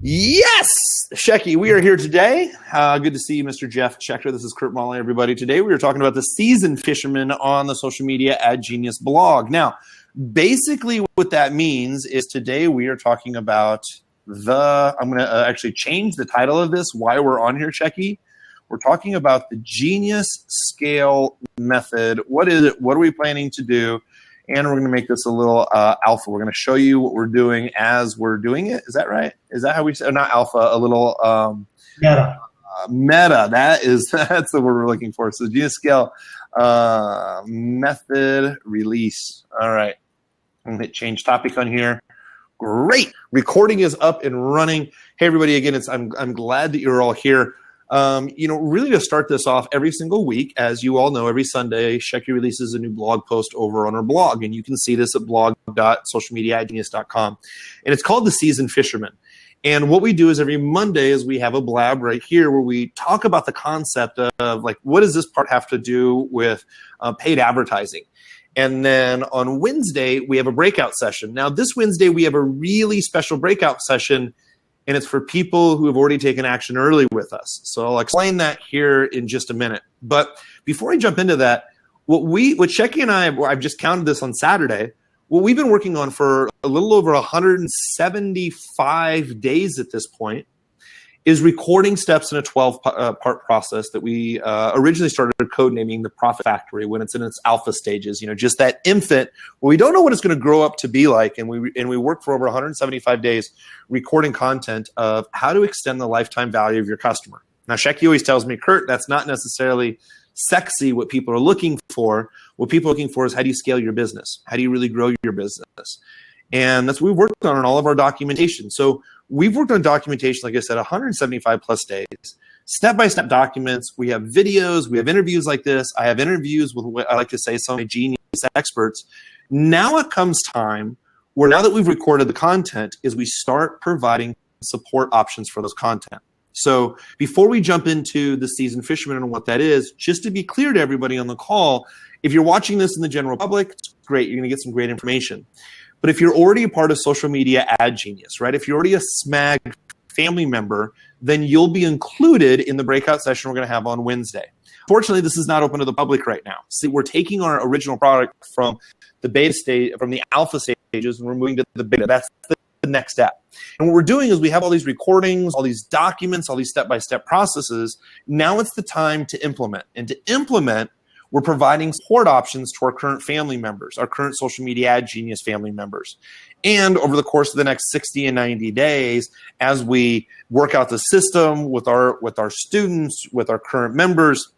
Yes, Shecky, we are here today. Good to see you, Mr. Jeff Checker. This is Kurt Molly, everybody. Today we are talking about the seasoned fisherman on the social media Ad Genius blog. Now, basically what that means is today we are talking about I'm going to actually change the title of this, why we're on here, Shecky. We're talking about the Genius Scale Method. What is it? What are we planning to do? And we're going to make this a little alpha. We're going to show you what we're doing as we're doing it. Is that right? Is that how we say? Not alpha, a little meta. Meta. That's the word we're looking for. So Genius Scale Method Release. All right. I'm going to hit change topic on here. Great. Recording is up and running. Hey, everybody. Again, I'm glad that you're all here. Really to start this off, every single week, as you all know, every Sunday, Shecky releases a new blog post over on our blog, and you can see this at blog.socialmediaadgenius.com. And it's called The Seasoned Fisherman. And what we do is every Monday is we have a blab right here where we talk about the concept of, like, what does this part have to do with paid advertising? And then on Wednesday, we have a breakout session. Now, this Wednesday, we have a really special breakout session, and it's for people who have already taken action early with us. So I'll explain that here in just a minute. But before I jump into that, what Shecky and I've just counted this on Saturday, what we've been working on for a little over 175 days at this point is recording steps in a 12-part process that we originally started codenaming the Profit Factory when it's in its alpha stages. Just that infant where we don't know what it's going to grow up to be like, and we work for over 175 days recording content of how to extend the lifetime value of your customer. Now, Shecky always tells me, Kurt, that's not necessarily sexy what people are looking for. What people are looking for is how do you scale your business? How do you really grow your business? And that's what we've worked on in all of our documentation. So we've worked on documentation, like I said, 175 plus days, step-by-step documents. We have videos. We have interviews like this. I have interviews with what I like to say some of my genius experts. Now it comes time where now that we've recorded the content is we start providing support options for those content. So before we jump into the seasoned fisherman and what that is, just to be clear to everybody on the call, if you're watching this in the general public, it's great. You're going to get some great information. But if you're already a part of Social Media Ad Genius, right? If you're already a SMAG family member, then you'll be included in the breakout session we're going to have on Wednesday. Fortunately, this is not open to the public right now. See, we're taking our original product from the beta stage, from the alpha stages, and we're moving to the beta. That's the next step. And what we're doing is we have all these recordings, all these documents, all these step-by-step processes. Now it's the time to implement. And to implement, we're providing support options to our current family members, our current Social Media Ad Genius family members. And over the course of the next 60 and 90 days, as we work out the system with our students, with our current members,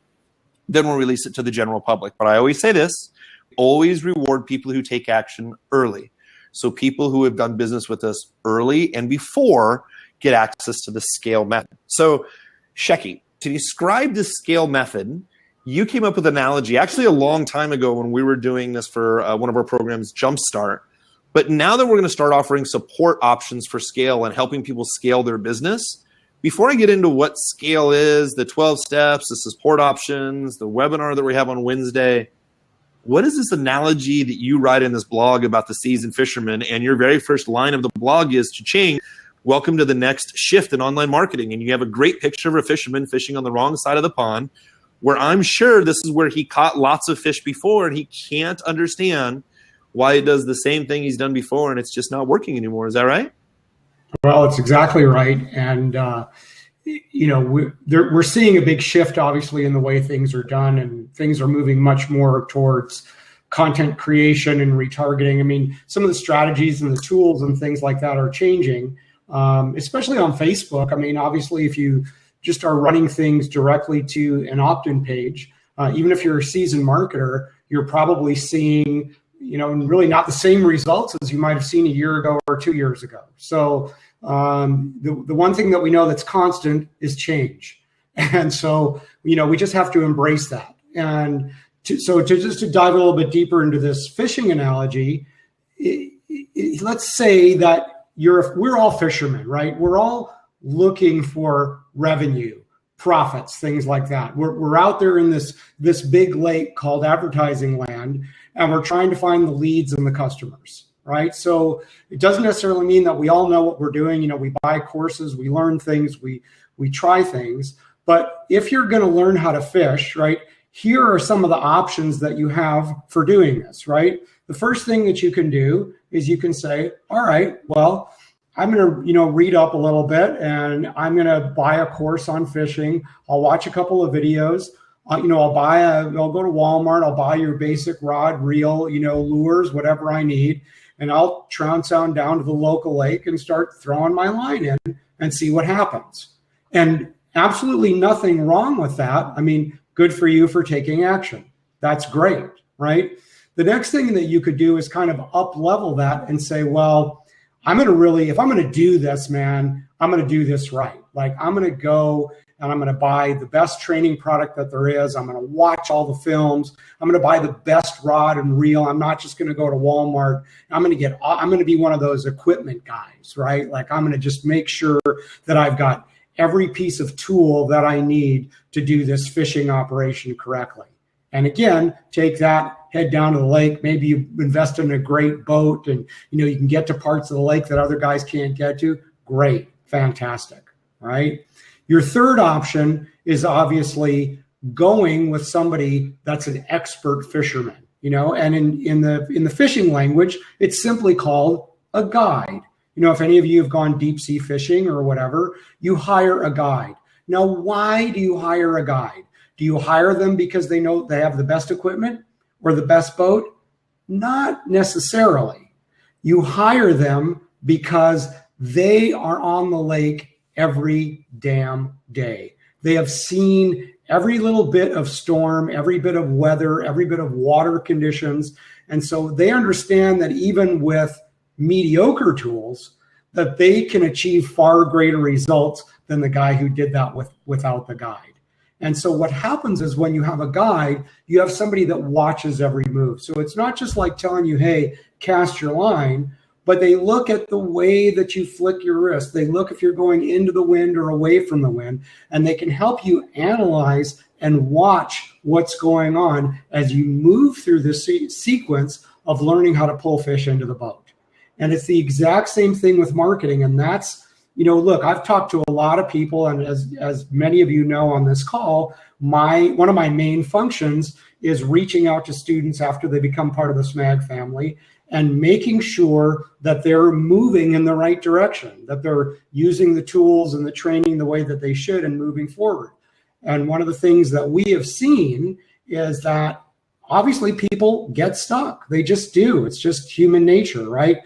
then we'll release it to the general public. But I always say this, always reward people who take action early. So people who have done business with us early and before get access to the scale method. So Shecky, to describe this scale method, you came up with an analogy actually a long time ago when we were doing this for one of our programs, Jumpstart. But now that we're going to start offering support options for scale and helping people scale their business, before I get into what scale is, the 12 steps, the support options, the webinar that we have on Wednesday, what is this analogy that you write in this blog about the seasoned fisherman? And your very first line of the blog is, cha-ching, welcome to the next shift in online marketing. And you have a great picture of a fisherman fishing on the wrong side of the pond, where I'm sure this is where he caught lots of fish before and he can't understand why he does the same thing he's done before and it's just not working anymore. Is that right? Well, it's exactly right. And, we're seeing a big shift, obviously, in the way things are done, and things are moving much more towards content creation and retargeting. I mean, some of the strategies and the tools and things like that are changing, especially on Facebook. I mean, obviously, if you just are running things directly to an opt-in page, even if you're a seasoned marketer, you're probably seeing, really not the same results as you might have seen a year ago or 2 years ago. So the one thing that we know that's constant is change. And so, we just have to embrace that. And to dive a little bit deeper into this fishing analogy, let's say that we're all fishermen, right? We're all looking for revenue, profits, things like that. We're out there in this big lake called advertising land, and we're trying to find the leads and the customers. right? So it doesn't necessarily mean that we all know what we're doing. You know, we buy courses, we learn things, we try things. But if you're going to learn how to fish, right, here are some of the options that you have for doing this, right? The first thing that you can do is you can say, all right, well, I'm going to, read up a little bit, and I'm going to buy a course on fishing. I'll watch a couple of videos. I'll go to Walmart. I'll buy your basic rod, reel, lures, whatever I need. And I'll trounce on down to the local lake and start throwing my line in and see what happens. And absolutely nothing wrong with that. I mean, good for you for taking action. That's great, right? The next thing that you could do is kind of up level that and say, well, if I'm going to do this, man, I'm going to do this right. Like, I'm going to go and I'm going to buy the best training product that there is. I'm going to watch all the films. I'm going to buy the best rod and reel. I'm not just going to go to Walmart. I'm going to be one of those equipment guys, right? Like, I'm going to just make sure that I've got every piece of tool that I need to do this fishing operation correctly. And again, take that, head down to the lake. Maybe you invest in a great boat and, you can get to parts of the lake that other guys can't get to. Great. Fantastic. Right. Your third option is obviously going with somebody that's an expert fisherman, and in the fishing language, it's simply called a guide. If any of you have gone deep sea fishing or whatever, you hire a guide. Now, why do you hire a guide? Do you hire them because they know they have the best equipment or the best boat? Not necessarily. You hire them because they are on the lake every damn day. They have seen every little bit of storm, every bit of weather, every bit of water conditions. And so they understand that even with mediocre tools, that they can achieve far greater results than the guy who did that without the guide. And so what happens is when you have a guide, you have somebody that watches every move. So it's not just like telling you, hey, cast your line, but they look at the way that you flick your wrist. They look if you're going into the wind or away from the wind, and they can help you analyze and watch what's going on as you move through the sequence of learning how to pull fish into the boat. And it's the exact same thing with marketing. And that's, look, I've talked to a lot of people, and as many of you know on this call, one of my main functions is reaching out to students after they become part of the SMAG family and making sure that they're moving in the right direction, that they're using the tools and the training the way that they should and moving forward. And one of the things that we have seen is that obviously people get stuck. They just do. It's just human nature, right?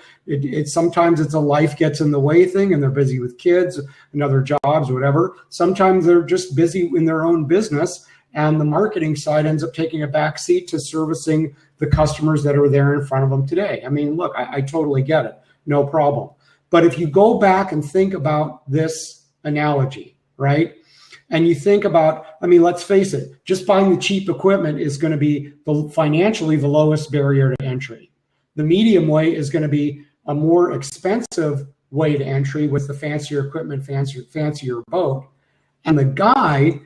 Sometimes it's a life gets in the way thing, and they're busy with kids and other jobs, whatever. Sometimes they're just busy in their own business, and the marketing side ends up taking a back seat to servicing the customers that are there in front of them today. I mean, look, I totally get it. No problem. But if you go back and think about this analogy, right? And you think about, let's face it, just buying the cheap equipment is going to be financially the lowest barrier to entry. The medium way is going to be a more expensive way to entry with the fancier equipment, fancier boat. And the guide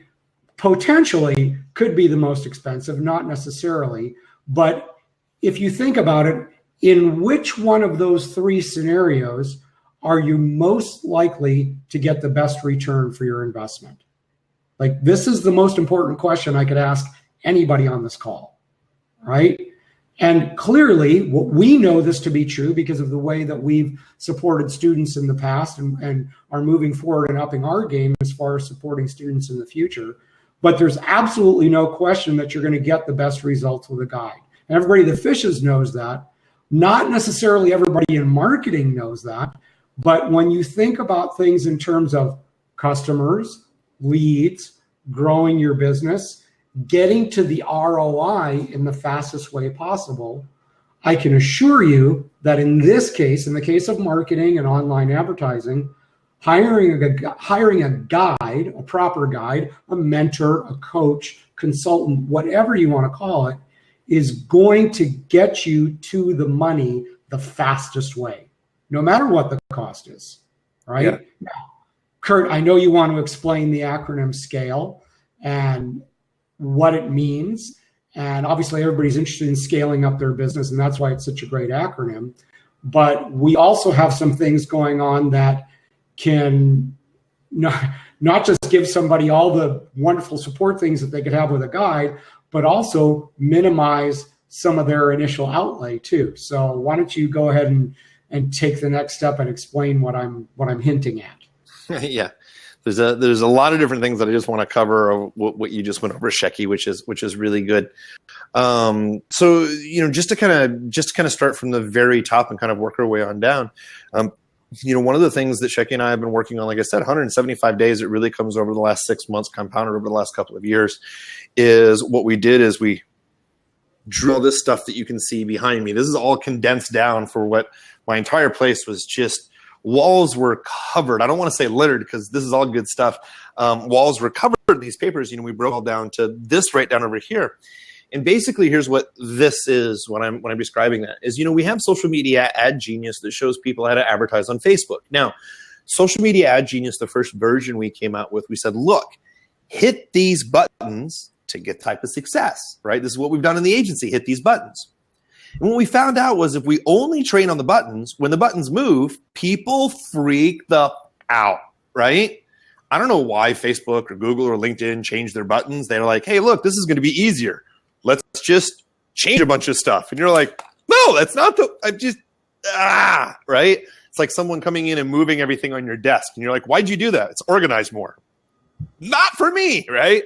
potentially could be the most expensive, not necessarily. But if you think about it, in which one of those three scenarios are you most likely to get the best return for your investment? Like, this is the most important question I could ask anybody on this call, right? And clearly, we know this to be true because of the way that we've supported students in the past and are moving forward and upping our game as far as supporting students in the future. But there's absolutely no question that you're going to get the best results with a guide. And everybody that fishes knows that. Not necessarily everybody in marketing knows that. But when you think about things in terms of customers, leads, growing your business, getting to the ROI in the fastest way possible, I can assure you that in this case, in the case of marketing and online advertising, hiring a guide, a proper guide, a mentor, a coach, consultant, whatever you want to call it, is going to get you to the money the fastest way, no matter what the cost is, right? Yeah. Now, Kurt, I know you want to explain the acronym SCALE and what it means. And obviously everybody's interested in scaling up their business, and that's why it's such a great acronym. but we also have some things going on that can not just give somebody all the wonderful support things that they could have with a guide, but also minimize some of their initial outlay too. So why don't you go ahead and take the next step and explain what I'm hinting at? Yeah. There's a lot of different things that I just want to cover of what you just went over, Shecky, which is really good. So just to kind of start from the very top and kind of work our way on down. One of the things that Shecky and I have been working on, like I said, 175 days. It really comes over the last 6 months, compounded over the last couple of years. Is what we did is we drew all this stuff that you can see behind me. This is all condensed down for what my entire place was just. Walls were covered. I don't want to say littered because this is all good stuff. Walls were covered in these papers. We broke all down to this right down over here. And basically, here's what this is when I'm describing that is, we have Social Media Ad Genius that shows people how to advertise on Facebook. Now, Social Media Ad Genius, the first version we came out with, we said, look, hit these buttons to get type of success, right? This is what we've done in the agency, hit these buttons. And what we found out was if we only train on the buttons, when the buttons move, people freak the out, right? I don't know why Facebook or Google or LinkedIn changed their buttons. They're like, hey, look, this is going to be easier. Let's just change a bunch of stuff. And you're like, no, that's not right? It's like someone coming in and moving everything on your desk. And you're like, why'd you do that? It's organized more. Not for me, right?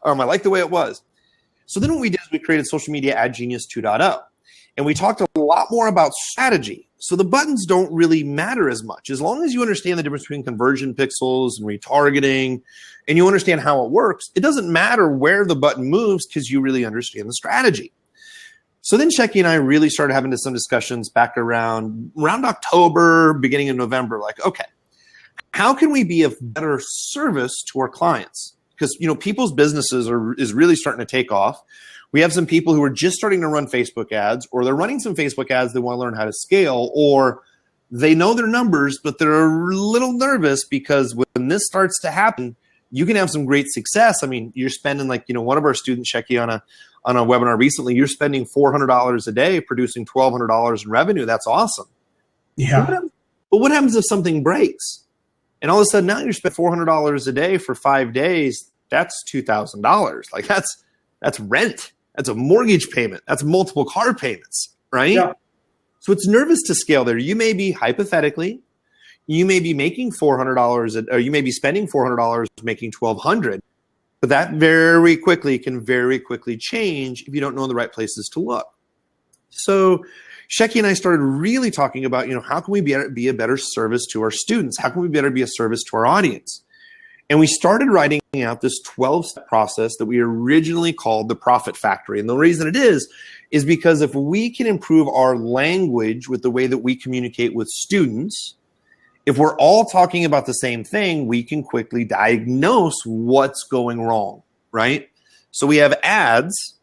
I like the way it was. So then what we did is we created Social Media Ad Genius 2.0. And we talked a lot more about strategy. So the buttons don't really matter as much. As long as you understand the difference between conversion pixels and retargeting, and you understand how it works, it doesn't matter where the button moves because you really understand the strategy. So then Shecky and I really started having some discussions back around October, beginning of November, like, okay, how can we be of better service to our clients? Because, people's businesses is really starting to take off. We have some people who are just starting to run Facebook ads, or they're running some Facebook ads. They want to learn how to scale, or they know their numbers, but they're a little nervous because when this starts to happen, you can have some great success. I mean, you're spending one of our students, Shecky, on a webinar recently, you're spending $400 a day producing $1,200 in revenue. That's awesome. Yeah. But what happens if something breaks? And all of a sudden now you're spending $400 a day for 5 days. That's $2,000. Like that's rent. That's a mortgage payment. That's multiple car payments, right? Yeah. So it's nervous to scale there. You may be you may be making $400, or you may be spending $400, making $1,200, but that can very quickly change if you don't know the right places to look. So Shecky and I started really talking about, how can we be a better service to our students? How can we better be a service to our audience? And we started writing out this 12-step process that we originally called the Profit Factory. And the reason it is because if we can improve our language with the way that we communicate with students, if we're all talking about the same thing, we can quickly diagnose what's going wrong, right? So we have ads,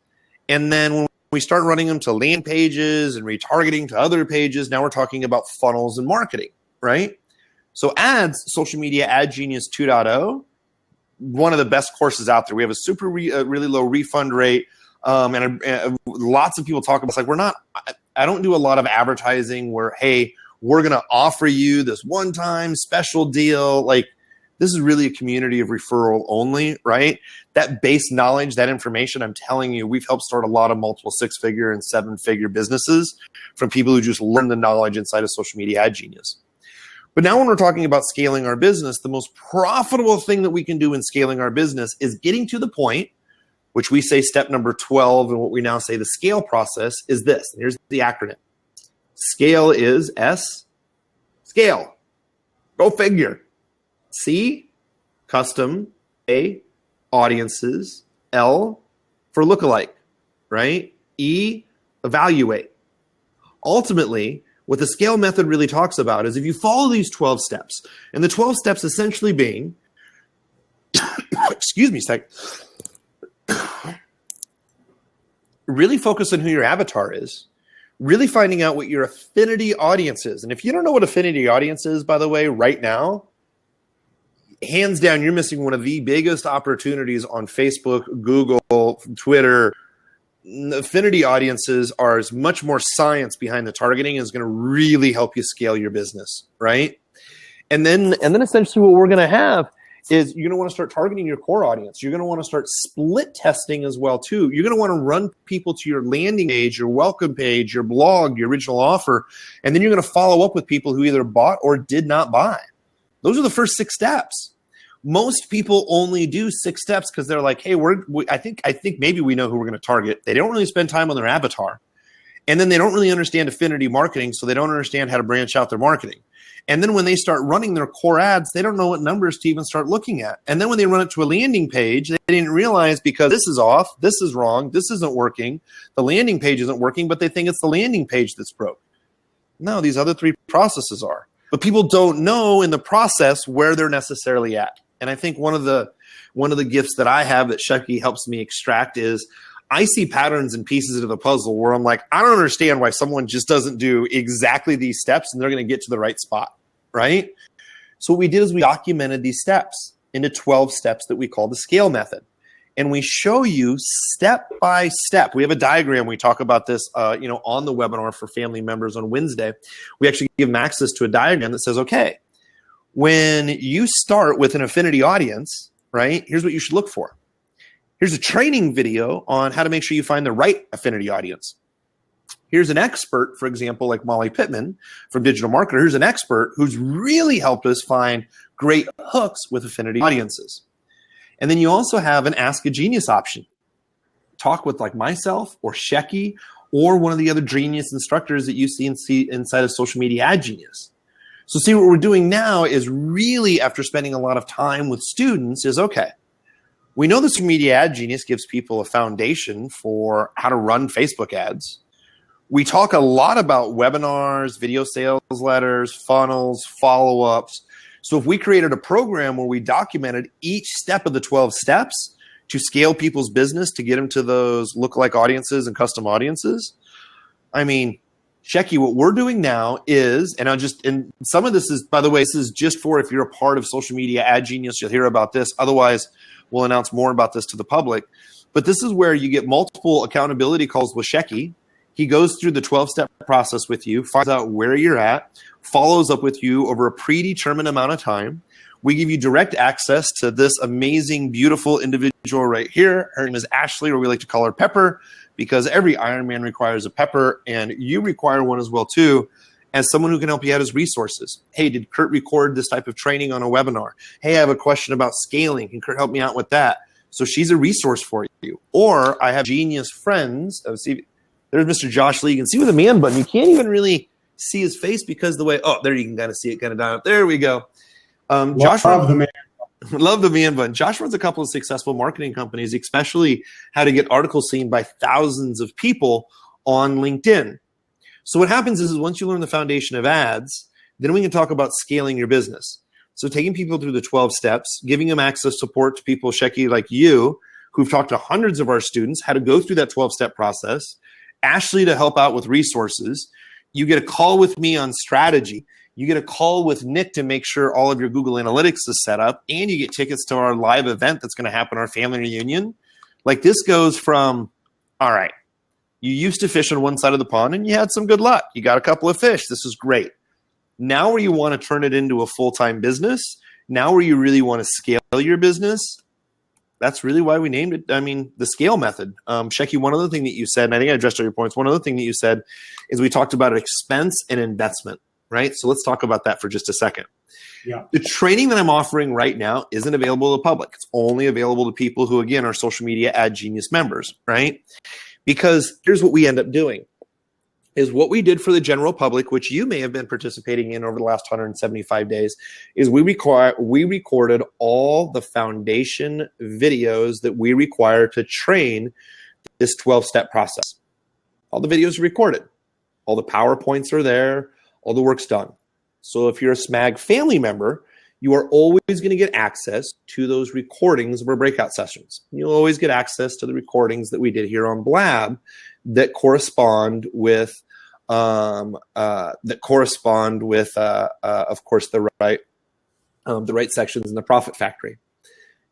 and then when we start running them to landing pages and retargeting to other pages, now we're talking about funnels and marketing, right? So ads, Social Media Ad Genius 2.0, one of the best courses out there. We have a super really low refund rate, and lots of people talk about it's like I don't do a lot of advertising where, hey, we're going to offer you this one-time special deal. Like, this is really a community of referral only, right? That base knowledge, that information, I'm telling you, we've helped start a lot of multiple 6-figure and 7-figure businesses from people who just learn the knowledge inside of Social Media Ad Genius. But now when we're talking about scaling our business, the most profitable thing that we can do in scaling our business is getting to the point, which we say step number 12, and what we now say the scale process is this. And here's the acronym. Scale is S, scale. Go figure. C, custom. A, audiences. L, for lookalike, right? E, evaluate. Ultimately, what the scale method really talks about is if you follow these 12 steps, and the 12 steps essentially being, excuse me a sec, really focus on who your avatar is, really finding out what your affinity audience is. And if you don't know what affinity audience is, by the way, right now, hands down, you're missing one of the biggest opportunities on Facebook, Google, Twitter, affinity audiences are as much more science behind the targeting is going to really help you scale your business, right? And then essentially what we're going to have is you're going to want to start targeting your core audience. You're going to want to start split testing as well too. You're going to want to run people to your landing page, your welcome page, your blog, your original offer, and then you're going to follow up with people who either bought or did not buy. Those are the first 6 steps. Most people only do 6 steps because they're like, hey, I think maybe we know who we're going to target. They don't really spend time on their avatar. And then they don't really understand affinity marketing, so they don't understand how to branch out their marketing. And then when they start running their core ads, they don't know what numbers to even start looking at. And then when they run it to a landing page, they didn't realize because this is off, this is wrong, this isn't working, the landing page isn't working, but they think it's the landing page that's broke. No, these other 3 processes are. But people don't know in the process where they're necessarily at. And I think one of the gifts that I have that Shecky helps me extract is I see patterns and pieces of the puzzle where I'm like, I don't understand why someone just doesn't do exactly these steps and they're going to get to the right spot, right? So what we did is we documented these steps into 12 steps that we call the scale method. And we show you step by step. We have a diagram. We talk about this on the webinar for family members on Wednesday. We actually give them access to a diagram that says, okay, when you start with an affinity audience, right, here's what you should look for. Here's a training video on how to make sure you find the right affinity audience. Here's an expert, for example, like Molly Pittman from Digital Marketer. Here's an expert who's really helped us find great hooks with affinity audiences. And then you also have an Ask a Genius option. Talk with like myself or Shecky or one of the other genius instructors that you see inside of Social Media Ad Genius. So see, what we're doing now is really, after spending a lot of time with students, is okay, we know the Social Media Ad Genius gives people a foundation for how to run Facebook ads. We talk a lot about webinars, video sales letters, funnels, follow-ups. So if we created a program where we documented each step of the 12 steps to scale people's business to get them to those lookalike audiences and custom audiences, I mean, Shecky, what we're doing now is, and some of this is, by the way, this is just for if you're a part of Social Media Ad Genius, you'll hear about this. Otherwise, we'll announce more about this to the public. But this is where you get multiple accountability calls with Shecky. He goes through the 12-step process with you, finds out where you're at, follows up with you over a predetermined amount of time. We give you direct access to this amazing, beautiful individual right here. Her name is Ashley, or we like to call her Pepper, because every Ironman requires a Pepper, and you require one as well too, as someone who can help you out as resources. Hey, did Kurt record this type of training on a webinar? Hey, I have a question about scaling. Can Kurt help me out with that? So she's a resource for you. Or I have genius friends. See, there's Mr. Josh Lee. You can see with the man button. You can't even really see his face because the way, there you can kind of see it kind of down up. There we go. Josh, love the man. Love the man button. Josh runs a couple of successful marketing companies, especially how to get articles seen by thousands of people on LinkedIn. So what happens is once you learn the foundation of ads, then we can talk about scaling your business. So taking people through the 12 steps, giving them access support to people, Shecky, like you, who've talked to hundreds of our students, how to go through that 12-step process, Ashley to help out with resources. You get a call with me on strategy. You get a call with Nick to make sure all of your Google Analytics is set up, and you get tickets to our live event that's going to happen, our family reunion. Like this goes from, all right, you used to fish on one side of the pond and you had some good luck. You got a couple of fish. This is great. Now where you want to turn it into a full-time business, now where you really want to scale your business, that's really why we named it, the scale method. Shecky, one other thing that you said, and I think I addressed all your points, one other thing that you said is we talked about expense and investment, right? So let's talk about that for just a second. Yeah. The training that I'm offering right now isn't available to the public. It's only available to people who, again, are Social Media Ad Genius members, right? Because here's what we end up doing. Is what we did for the general public, which you may have been participating in over the last 175 days, is we recorded all the foundation videos that we require to train this 12-step process. All the videos are recorded. All the PowerPoints are there. All the work's done. So if you're a SMAG family member, you are always going to get access to those recordings of our breakout sessions. You'll always get access to the recordings that we did here on Blab that correspond with, of course, the right sections in the Profit Factory.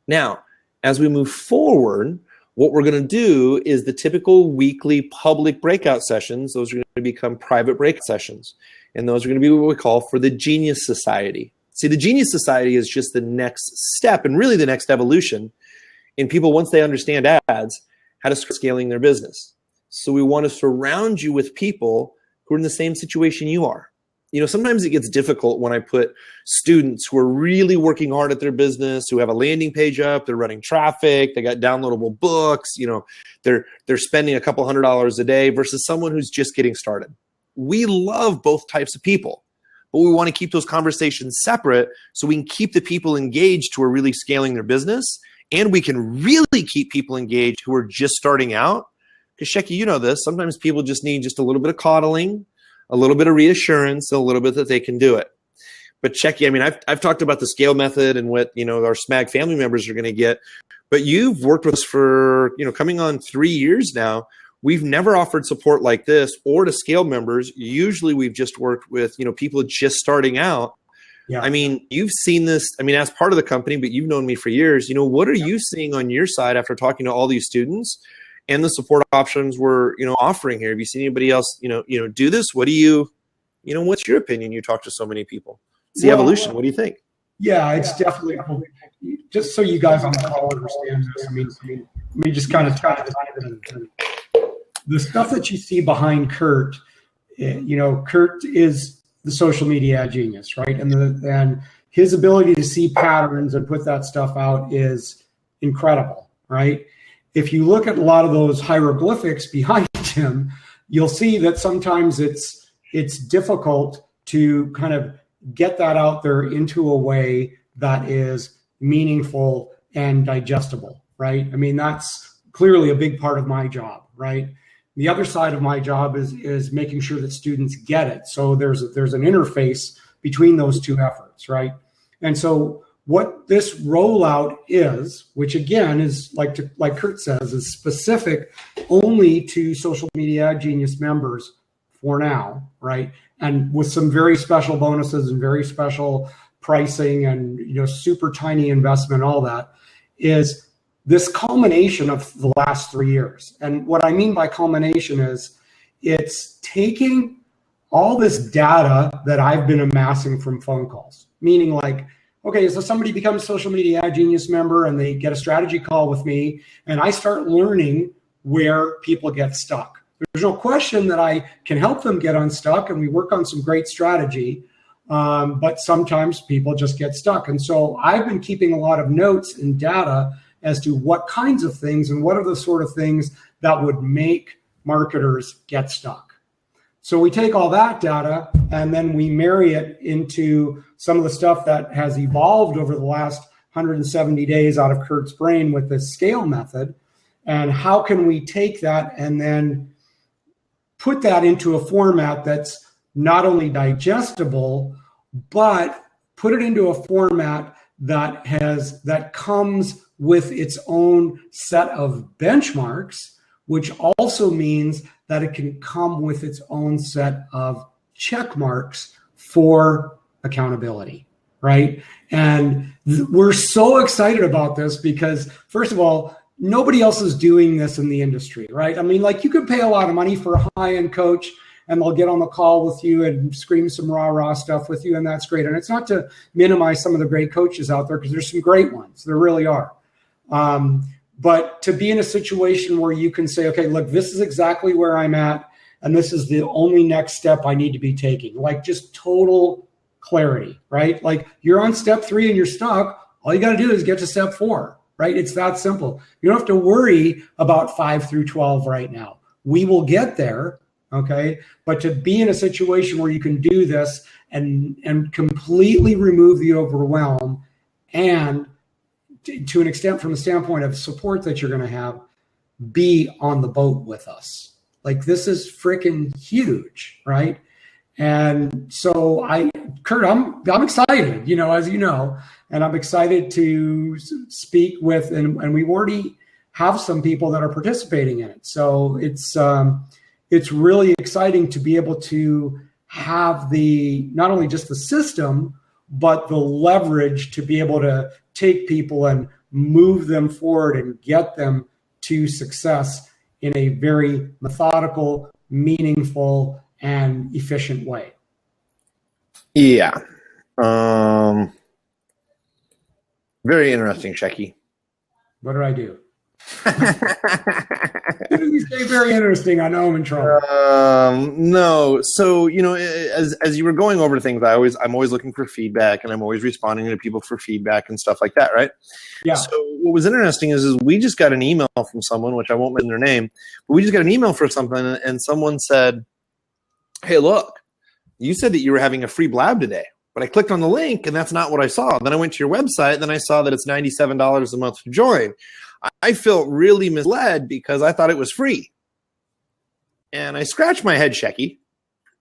Now, as we move forward, What we're going to do is the typical weekly public breakout sessions. Those are going to become private breakout sessions. And those are going to be what we call for the Genius Society. See, the Genius Society is just the next step and really the next evolution in people, once they understand ads, how to start scaling their business. So we want to surround you with people who are in the same situation you are. Sometimes it gets difficult when I put students who are really working hard at their business, who have a landing page up, they're running traffic, they got downloadable books, they're spending a couple $100s a day versus someone who's just getting started. We love both types of people, but we want to keep those conversations separate so we can keep the people engaged who are really scaling their business, and we can really keep people engaged who are just starting out. Because Shecky, you know this, sometimes people just need just a little bit of coddling, a little bit of reassurance, a little bit that they can do it. But Shecky, I've talked about the scale method and what, our SMAG family members are going to get, but you've worked with us for, coming on 3 years now. We've never offered support like this or to scale members. Usually we've just worked with, people just starting out. Yeah. You've seen this, as part of the company, but you've known me for years. What are you seeing on your side after talking to all these students and the support options we're, offering here? Have you seen anybody else, do this? What do you, what's your opinion? You talk to so many people. It's the evolution. What do you think? Yeah, it's definitely, just so you guys on the call understand this. Let me just kind of try to, the stuff that you see behind Kurt, Kurt is the social media genius, right? And his ability to see patterns and put that stuff out is incredible, right? If you look at a lot of those hieroglyphics behind him, you'll see that sometimes it's difficult to kind of get that out there into a way that is meaningful and digestible, right? That's clearly a big part of my job, right? The other side of my job is making sure that students get it. So there's an interface between those two efforts, right? And so what this rollout is, which again is like Kurt says, is specific only to Social Media Genius members for now, right? And with some very special bonuses and very special pricing and super tiny investment, all that is this culmination of the last 3 years. And what I mean by culmination is it's taking all this data that I've been amassing from phone calls, meaning like, okay, so somebody becomes a Social Media Genius member and they get a strategy call with me and I start learning where people get stuck. There's no question that I can help them get unstuck and we work on some great strategy, but sometimes people just get stuck. And so I've been keeping a lot of notes and data as to what kinds of things and what are the sort of things that would make marketers get stuck. So we take all that data and then we marry it into some of the stuff that has evolved over the last 170 days out of Kurt's brain with this scale method. And how can we take that and then put that into a format that's not only digestible, but put it into a format that comes with its own set of benchmarks, which also means that it can come with its own set of check marks for accountability, right? And we're so excited about this because, first of all, nobody else is doing this in the industry, right? You could pay a lot of money for a high-end coach and they'll get on the call with you and scream some rah-rah stuff with you, and that's great. And it's not to minimize some of the great coaches out there because there's some great ones. There really are. But to be in a situation where you can say, okay, look, this is exactly where I'm at, and this is the only next step I need to be taking, like just total clarity, right? Like you're on step 3 and you're stuck. All you got to do is get to step 4, right? It's that simple. You don't have to worry about 5 through 12 right now. We will get there, okay? But to be in a situation where you can do this and completely remove the overwhelm and to an extent, from the standpoint of support that you're going to have, be on the boat with us. Like this is freaking huge, right? And so Kurt, I'm excited, as you know, and I'm excited to speak with, and we already have some people that are participating in it. So it's really exciting to be able to have not only just the system, but the leverage to be able to take people and move them forward and get them to success in a very methodical, meaningful, and efficient way. Yeah. Very interesting, Shecky. What did I do? You say very interesting. I know I'm in trouble. No. So, as you were going over things, I'm always looking for feedback, and I'm always responding to people for feedback and stuff like that, right? Yeah. So what was interesting is we just got an email from someone, which I won't mention their name, but we just got an email for something, and someone said, "Hey, look, you said that you were having a free blab today, but I clicked on the link, and that's not what I saw. Then I went to your website, and then I saw that it's $97 a month to join. I felt really misled because I thought it was free." And I scratched my head, Shecky,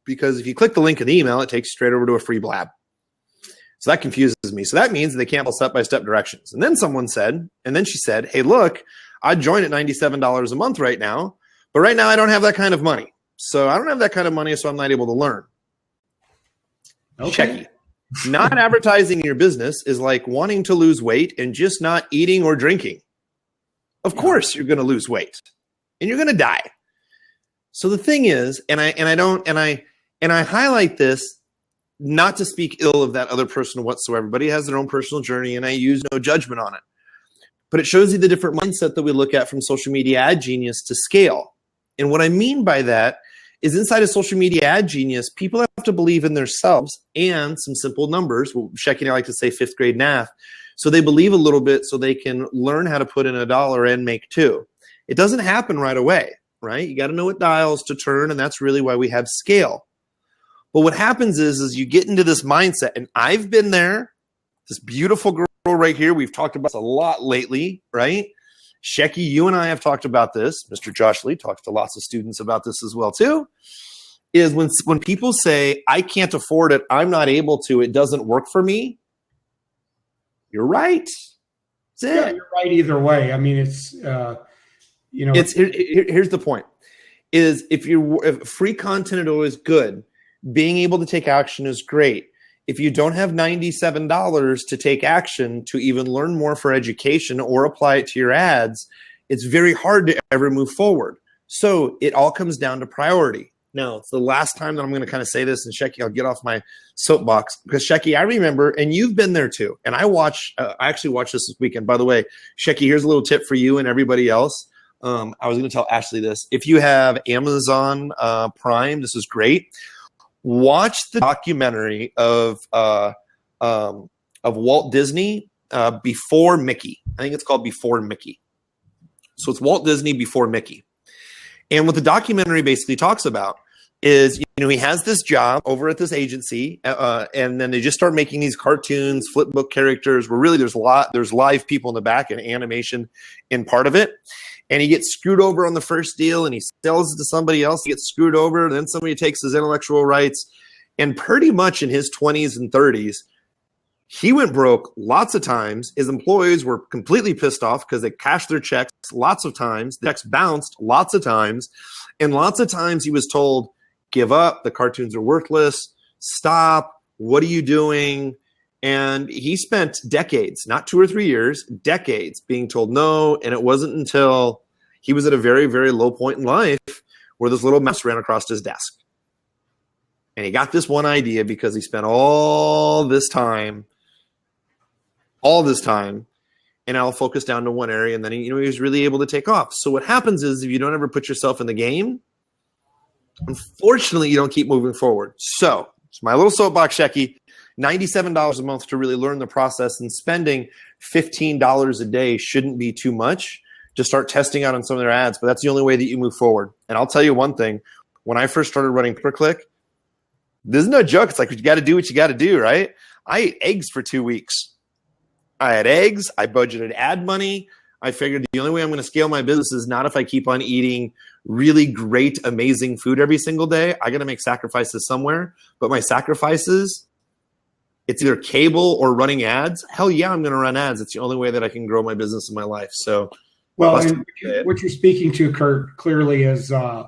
because if you click the link in the email, it takes you straight over to a free blab. So that confuses me. So that means they can't follow step-by-step directions. And then she said, "Hey, look, I'd join at $97 a month right now, but right now I don't have that kind of money. So I don't have that kind of money, so I'm not able to learn." Okay. Shecky. Not advertising your business is like wanting to lose weight and just not eating or drinking. Of course you're going to lose weight and you're going to die. So the thing is, and I highlight this not to speak ill of that other person whatsoever. Everybody has their own personal journey, and I use no judgment on it. But it shows you the different mindset that we look at from social media ad genius to scale. And what I mean by that is inside of social media ad genius, people have to believe in themselves and some simple numbers. Well, Shecky and I like to say 5th grade math. So they believe a little bit so they can learn how to put in $1 and make $2. It doesn't happen right away, right? You got to know what dials to turn, and that's really why we have scale. But what happens is you get into this mindset, and I've been there. This beautiful girl right here, we've talked about this a lot lately, right? Shecky, you and I have talked about this. Mr. Josh Lee talks to lots of students about this as well too, is when people say, "I can't afford it, I'm not able to, it doesn't work for me," you're right. That's it. Yeah, you're right either way. I mean, it's, here's the point, is if free content is always good, being able to take action is great. If you don't have $97 to take action to even learn more for education or apply it to your ads, it's very hard to ever move forward. So it all comes down to priority. Now, it's the last time that I'm going to kind of say this, and Shecky, I'll get off my soapbox, because Shecky, I remember, and you've been there too, and I actually watched this weekend. By the way, Shecky, here's a little tip for you and everybody else. I was going to tell Ashley this. If you have Amazon Prime, this is great. Watch the documentary of Walt Disney before Mickey. I think it's called Before Mickey. So it's Walt Disney before Mickey. And what the documentary basically talks about is, he has this job over at this agency, and then they just start making these cartoons, flip book characters, where really there's live people in the back and animation in part of it. And he gets screwed over on the first deal, and he sells it to somebody else. He gets screwed over, and then somebody takes his intellectual rights. And pretty much in his 20s and 30s, he went broke lots of times. His employees were completely pissed off because they cashed their checks lots of times. The checks bounced lots of times. And lots of times he was told, "Give up. The cartoons are worthless. Stop. What are you doing?" And he spent decades, not 2 or 3 years, decades being told no. And it wasn't until he was at a very, very low point in life where this little mouse ran across his desk. And he got this one idea because he spent all this time, and I'll focus down to one area. And then he was really able to take off. So what happens is, if you don't ever put yourself in the game, unfortunately, you don't keep moving forward. So it's my little soapbox, Shecky. $97 a month to really learn the process, and spending $15 a day shouldn't be too much to start testing out on some of their ads, but that's the only way that you move forward. And I'll tell you one thing, when I first started running pay-per-click, this is no joke. It's like, you got to do what you got to do, right? I ate eggs for 2 weeks. I had eggs. I budgeted ad money. I figured the only way I'm going to scale my business is not if I keep on eating really great, amazing food every single day. I got to make sacrifices somewhere, but my sacrifices, it's either cable or running ads. Hell yeah, I'm going to run ads. It's the only way that I can grow my business in my life. So, well, and what you're speaking to, Kurt, clearly is, the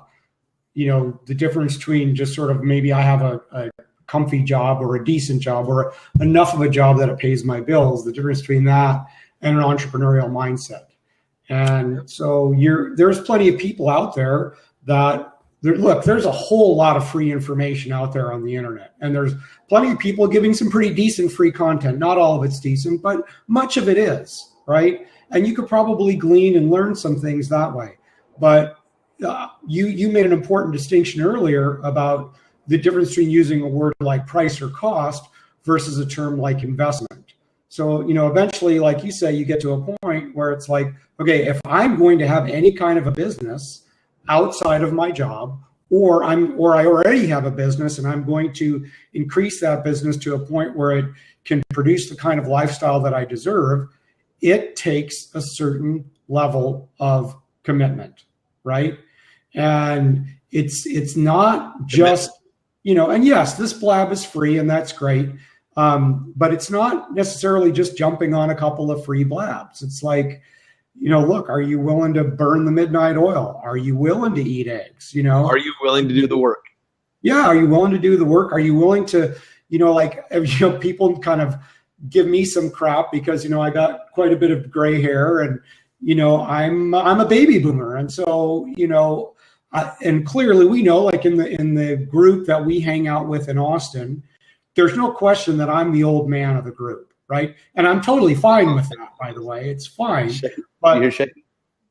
difference between just sort of, maybe I have a comfy job or a decent job or enough of a job that it pays my bills, the difference between that and an entrepreneurial mindset. And so there's plenty of people out there there's a whole lot of free information out there on the internet. And there's plenty of people giving some pretty decent free content. Not all of it's decent, but much of it is, right? And you could probably glean and learn some things that way. But you made an important distinction earlier about the difference between using a word like price or cost versus a term like investment. So, eventually, like you say, you get to a point where it's like, okay, if I'm going to have any kind of a business outside of my job, or I already have a business and I'm going to increase that business to a point where it can produce the kind of lifestyle that I deserve, it takes a certain level of commitment, right? And it's not just, and yes, this blab is free and that's great. But it's not necessarily just jumping on a couple of free blabs. It's like, look, are you willing to burn the midnight oil? Are you willing to eat eggs? Are you willing to do the work? Yeah. Are you willing to do the work? Are you willing to, people kind of give me some crap because, I got quite a bit of gray hair and, I'm a baby boomer. And so, and clearly we know, like in the group that we hang out with in Austin, there's no question that I'm the old man of the group. Right. And I'm totally fine with that, by the way. It's fine. But you hear Shecky?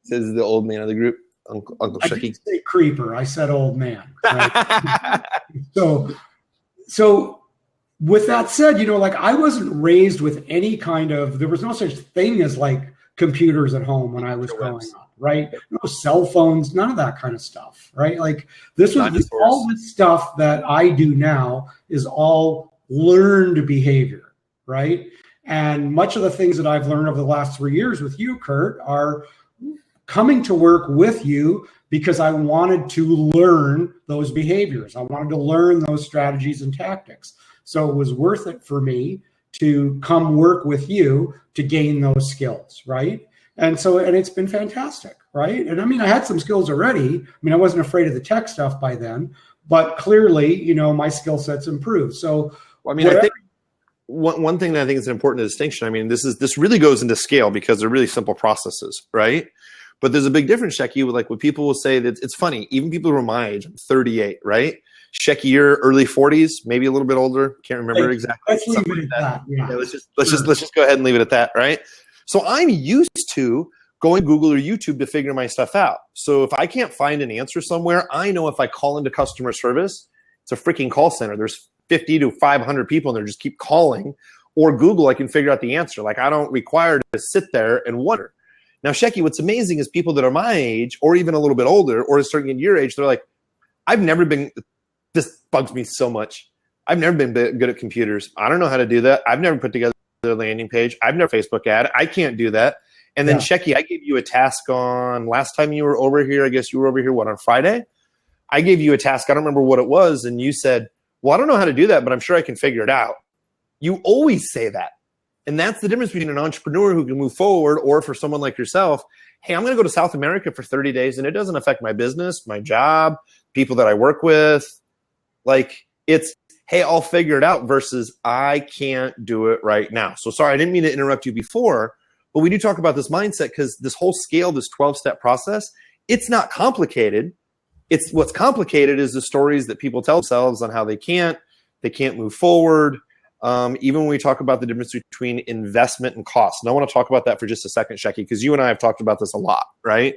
Says the old man of the group. Uncle I Shecky. didn't say creeper. I said old man. Right? So with that said, I wasn't raised with any there was no such thing as like computers at home when I was growing up, right? No cell phones, none of that kind of stuff, right? Like all this stuff that I do now is all learned behavior, right? And much of the things that I've learned over the last 3 years with you, Kurt, are coming to work with you because I wanted to learn those behaviors. I wanted to learn those strategies and tactics. So it was worth it for me to come work with you to gain those skills, right? And it's been fantastic, right? And I mean, I had some skills already. I mean, I wasn't afraid of the tech stuff by then, but clearly, my skill set's improved. So, I think one thing that I think is an important distinction. I mean, this really goes into scale because they're really simple processes, right? But there's a big difference, Shecky, with like what people will say that it's funny. Even people who are my age, I'm 38, right? Shecky, you're early 40s, maybe a little bit older. Can't remember exactly. Let's leave it at that. Yeah. Let's just go ahead and leave it at that, right? So I'm used to going to Google or YouTube to figure my stuff out. So if I can't find an answer somewhere, I know if I call into customer service, it's a freaking call center. There's 50 to 500 people in there, just keep calling. Or Google, I can figure out the answer. Like I don't require to sit there and wonder. Now, Shecky, what's amazing is people that are my age or even a little bit older or starting in your age, they're like, this bugs me so much. I've never been good at computers. I don't know how to do that. I've never put together a landing page. I've never Facebook ad. I can't do that. And then Shecky, I gave you a task on last time you were over here. I guess you were over here, on Friday? I gave you a task. I don't remember what it was. And you said, well, I don't know how to do that, but I'm sure I can figure it out. You always say that. And that's the difference between an entrepreneur who can move forward or for someone like yourself. Hey, I'm going to go to South America for 30 days and it doesn't affect my business, my job, people that I work with. Like it's, hey, I'll figure it out versus I can't do it right now. So sorry, I didn't mean to interrupt you before, but we do talk about this mindset because this whole scale, this 12-step process, it's not complicated. It's what's complicated is the stories that people tell themselves on how they can't move forward. Even when we talk about the difference between investment and cost. And I want to talk about that for just a second, Shecky, because you and I have talked about this a lot, right?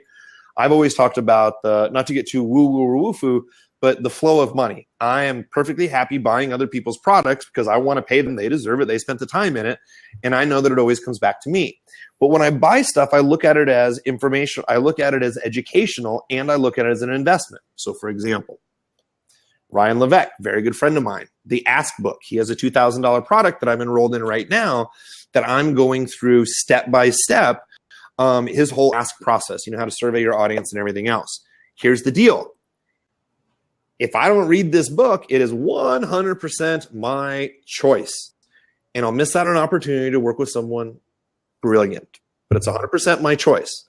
I've always talked about not to get too woo-woo or woo-foo, but the flow of money. I am perfectly happy buying other people's products because I want to pay them. They deserve it. They spent the time in it. And I know that it always comes back to me. But when I buy stuff, I look at it as information. I look at it as educational, and I look at it as an investment. So, for example, Ryan Levesque, very good friend of mine, the Ask book. He has a $2,000 product that I'm enrolled in right now that I'm going through step by step, his whole Ask process, how to survey your audience and everything else. Here's the deal. If I don't read this book, it is 100% my choice. And I'll miss out on an opportunity to work with someone brilliant. But it's 100% my choice.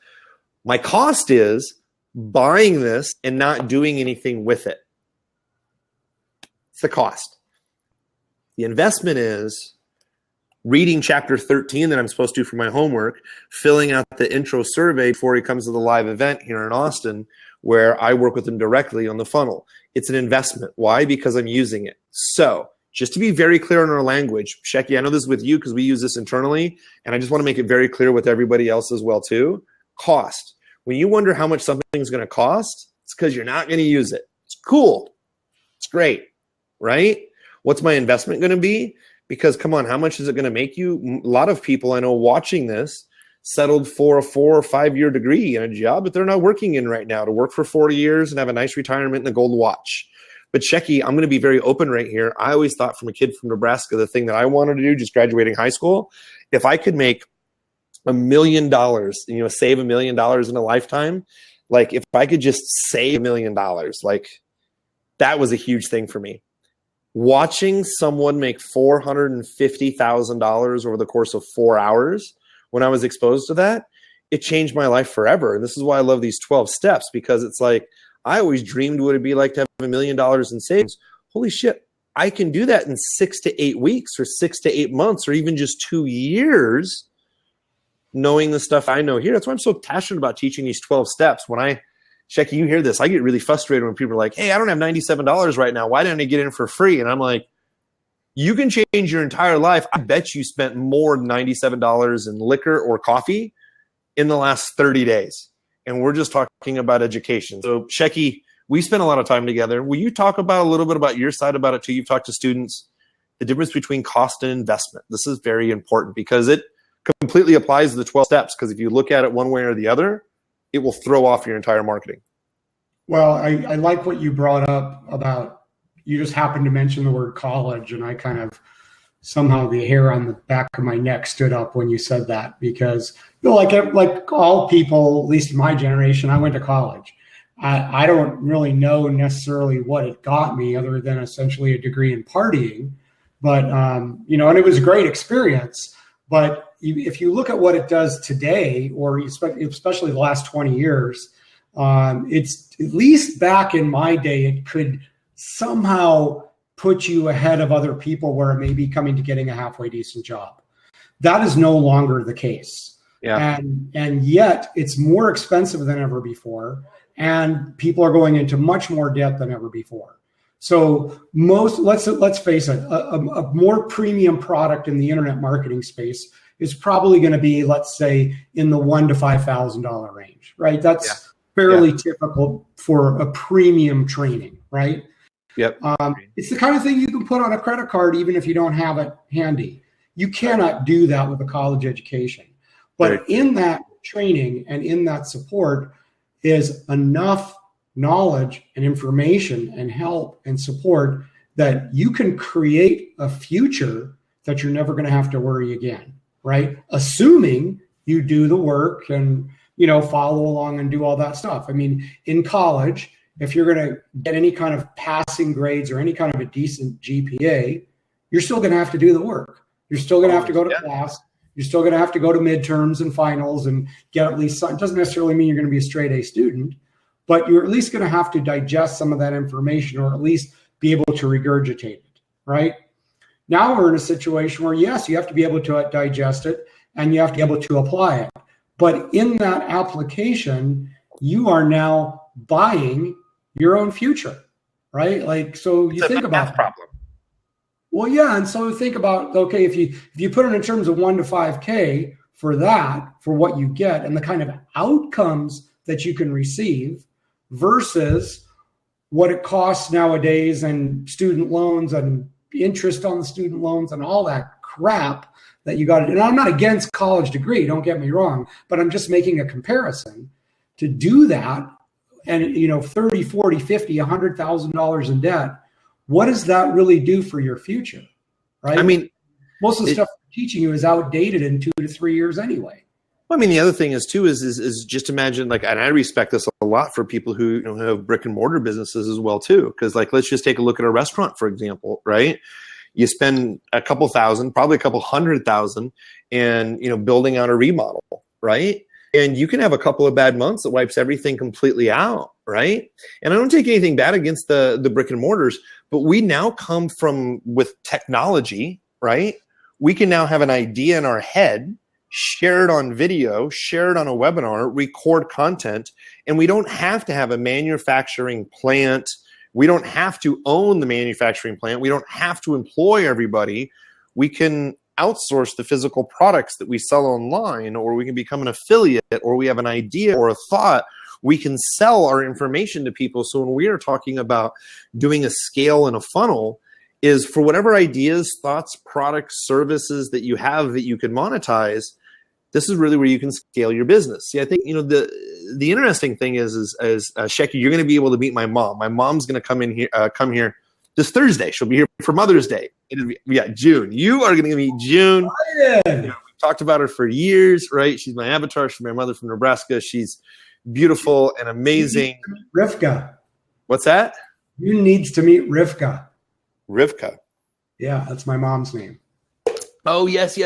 My cost is buying this and not doing anything with it. It's the cost. The investment is reading chapter 13 that I'm supposed to for my homework, filling out the intro survey before he comes to the live event here in Austin, where I work with him directly on the funnel. It's an investment. Why? Because I'm using it. So just to be very clear in our language, Shecky, I know this is with you because we use this internally, and I just want to make it very clear with everybody else as well too. Cost. When you wonder how much something's going to cost, it's because you're not going to use it. It's cool. It's great, right? What's my investment going to be? Because come on, how much is it going to make you? A lot of people I know watching this settled for a 4 or 5 year degree in a job that they're not working in right now to work for 40 years and have a nice retirement and a gold watch. But Shecky, I'm going to be very open right here. I always thought from a kid from Nebraska, the thing that I wanted to do just graduating high school, if I could make $1 million, save $1 million in a lifetime, like if I could just save $1 million, like that was a huge thing for me. Watching someone make $450,000 over the course of 4 hours when I was exposed to that, it changed my life forever. And this is why I love these 12 steps, because it's like, I always dreamed what it'd be like to have $1 million in savings. Holy shit, I can do that in 6 to 8 weeks or 6 to 8 months or even just 2 years, knowing the stuff I know here. That's why I'm so passionate about teaching these 12 steps. Shecky, you hear this, I get really frustrated when people are like, hey, I don't have $97 right now. Why didn't I get in for free? And I'm like, you can change your entire life. I bet you spent more than $97 in liquor or coffee in the last 30 days. And we're just talking about education. So Shecky, we spent a lot of time together. Will you talk about a little bit about your side about it too? You've talked to students, the difference between cost and investment. This is very important because it completely applies to the 12 steps. Because if you look at it one way or the other, it will throw off your entire marketing. Well, I like what you brought up about, you just happened to mention the word college, and I kind of somehow the hair on the back of my neck stood up when you said that, because like all people, at least in my generation, I went to college. I don't really know necessarily what it got me other than essentially a degree in partying, but and it was a great experience. But if you look at what it does today, or especially the last 20 years, it's at least back in my day, it could somehow put you ahead of other people where it may be coming to getting a halfway decent job. That is no longer the case. Yeah. And yet it's more expensive than ever before. And people are going into much more debt than ever before. So let's face it, a more premium product in the internet marketing space is probably going to be, let's say, in the $1,000 to $5,000 range, right? That's fairly typical for a premium training, right? Yep. It's the kind of thing you can put on a credit card even if you don't have it handy. You cannot do that with a college education. But in that training and in that support is enough knowledge and information and help and support that you can create a future that you're never going to have to worry again, right? Assuming you do the work and, follow along and do all that stuff. I mean, in college, if you're going to get any kind of passing grades or any kind of a decent GPA, you're still going to have to do the work. You're still going to have to go to class. You're still going to have to go to midterms and finals and get at least some. It doesn't necessarily mean you're going to be a straight A student, but you're at least going to have to digest some of that information, or at least be able to regurgitate it, right? Now we're in a situation where, yes, you have to be able to digest it and you have to be able to apply it. But in that application, you are now buying your own future, right? Like, so you think about that problem. Well, yeah. And so think about, okay, if you put it in terms of 1 to 5K for what you get and the kind of outcomes that you can receive versus what it costs nowadays and student loans and interest on the student loans and all that crap that you got. And I'm not against college degree, don't get me wrong, but I'm just making a comparison. To do that and, 30, 40, 50, $100,000 in debt, what does that really do for your future? Right. I mean, most of the stuff I'm teaching you is outdated in 2 to 3 years anyway. Well, I mean, the other thing is just imagine, like, and I respect this a lot for people who have brick and mortar businesses as well too. Because, like, let's just take a look at a restaurant, for example, right? You spend a couple thousand, probably a couple $100,000, and building out a remodel, right? And you can have a couple of bad months that wipes everything completely out, right? And I don't take anything bad against the brick and mortars, but we now come with technology, right? we can now have an idea in our head, share it on video, share it on a webinar, record content, and we don't have to have a manufacturing plant. We don't have to own the manufacturing plant. We don't have to employ everybody. We can outsource the physical products that we sell online, or we can become an affiliate, or we have an idea or a thought. We can sell our information to people. So when we are talking about doing a scale and a funnel, is for whatever ideas, thoughts, products, services that you have that you can monetize, this is really where you can scale your business. See, I think, the interesting thing is Shecky, you're going to be able to meet my mom. My mom's going to come here this Thursday. She'll be here for Mother's Day. June. You are going to meet June. We've talked about her for years, right? She's my avatar. She's my mother from Nebraska. She's beautiful and amazing. Rivka. What's that? You needs to meet Rivka. Rivka. Yeah, that's my mom's name. Oh, yes.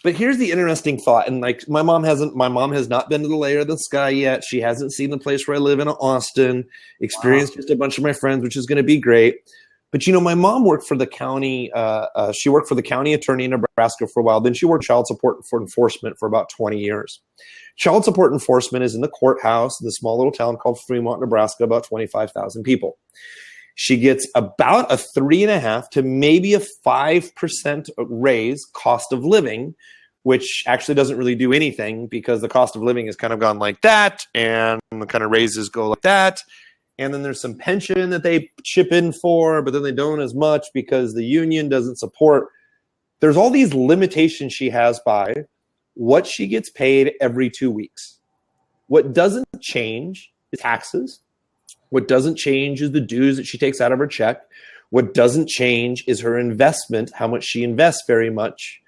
But here's the interesting thought. And like my mom has not been to the layer of the sky yet. She hasn't seen the place where I live in Austin, experienced just a bunch of my friends, which is going to be great. But, my mom worked for the county. She worked for the county attorney in Nebraska for a while. Then she worked child support for enforcement for about 20 years. Child support enforcement is in the courthouse in the small little town called Fremont, Nebraska, about 25,000 people. She gets about a 3.5% to maybe a 5% raise cost of living, which actually doesn't really do anything because the cost of living has kind of gone like that, and the kind of raises go like that. And then there's some pension that they chip in for, but then they don't as much because the union doesn't support. There's all these limitations she has by what she gets paid every 2 weeks. What doesn't change is taxes. What doesn't change is the dues that she takes out of her check. What doesn't change is her investment, how much she invests very much,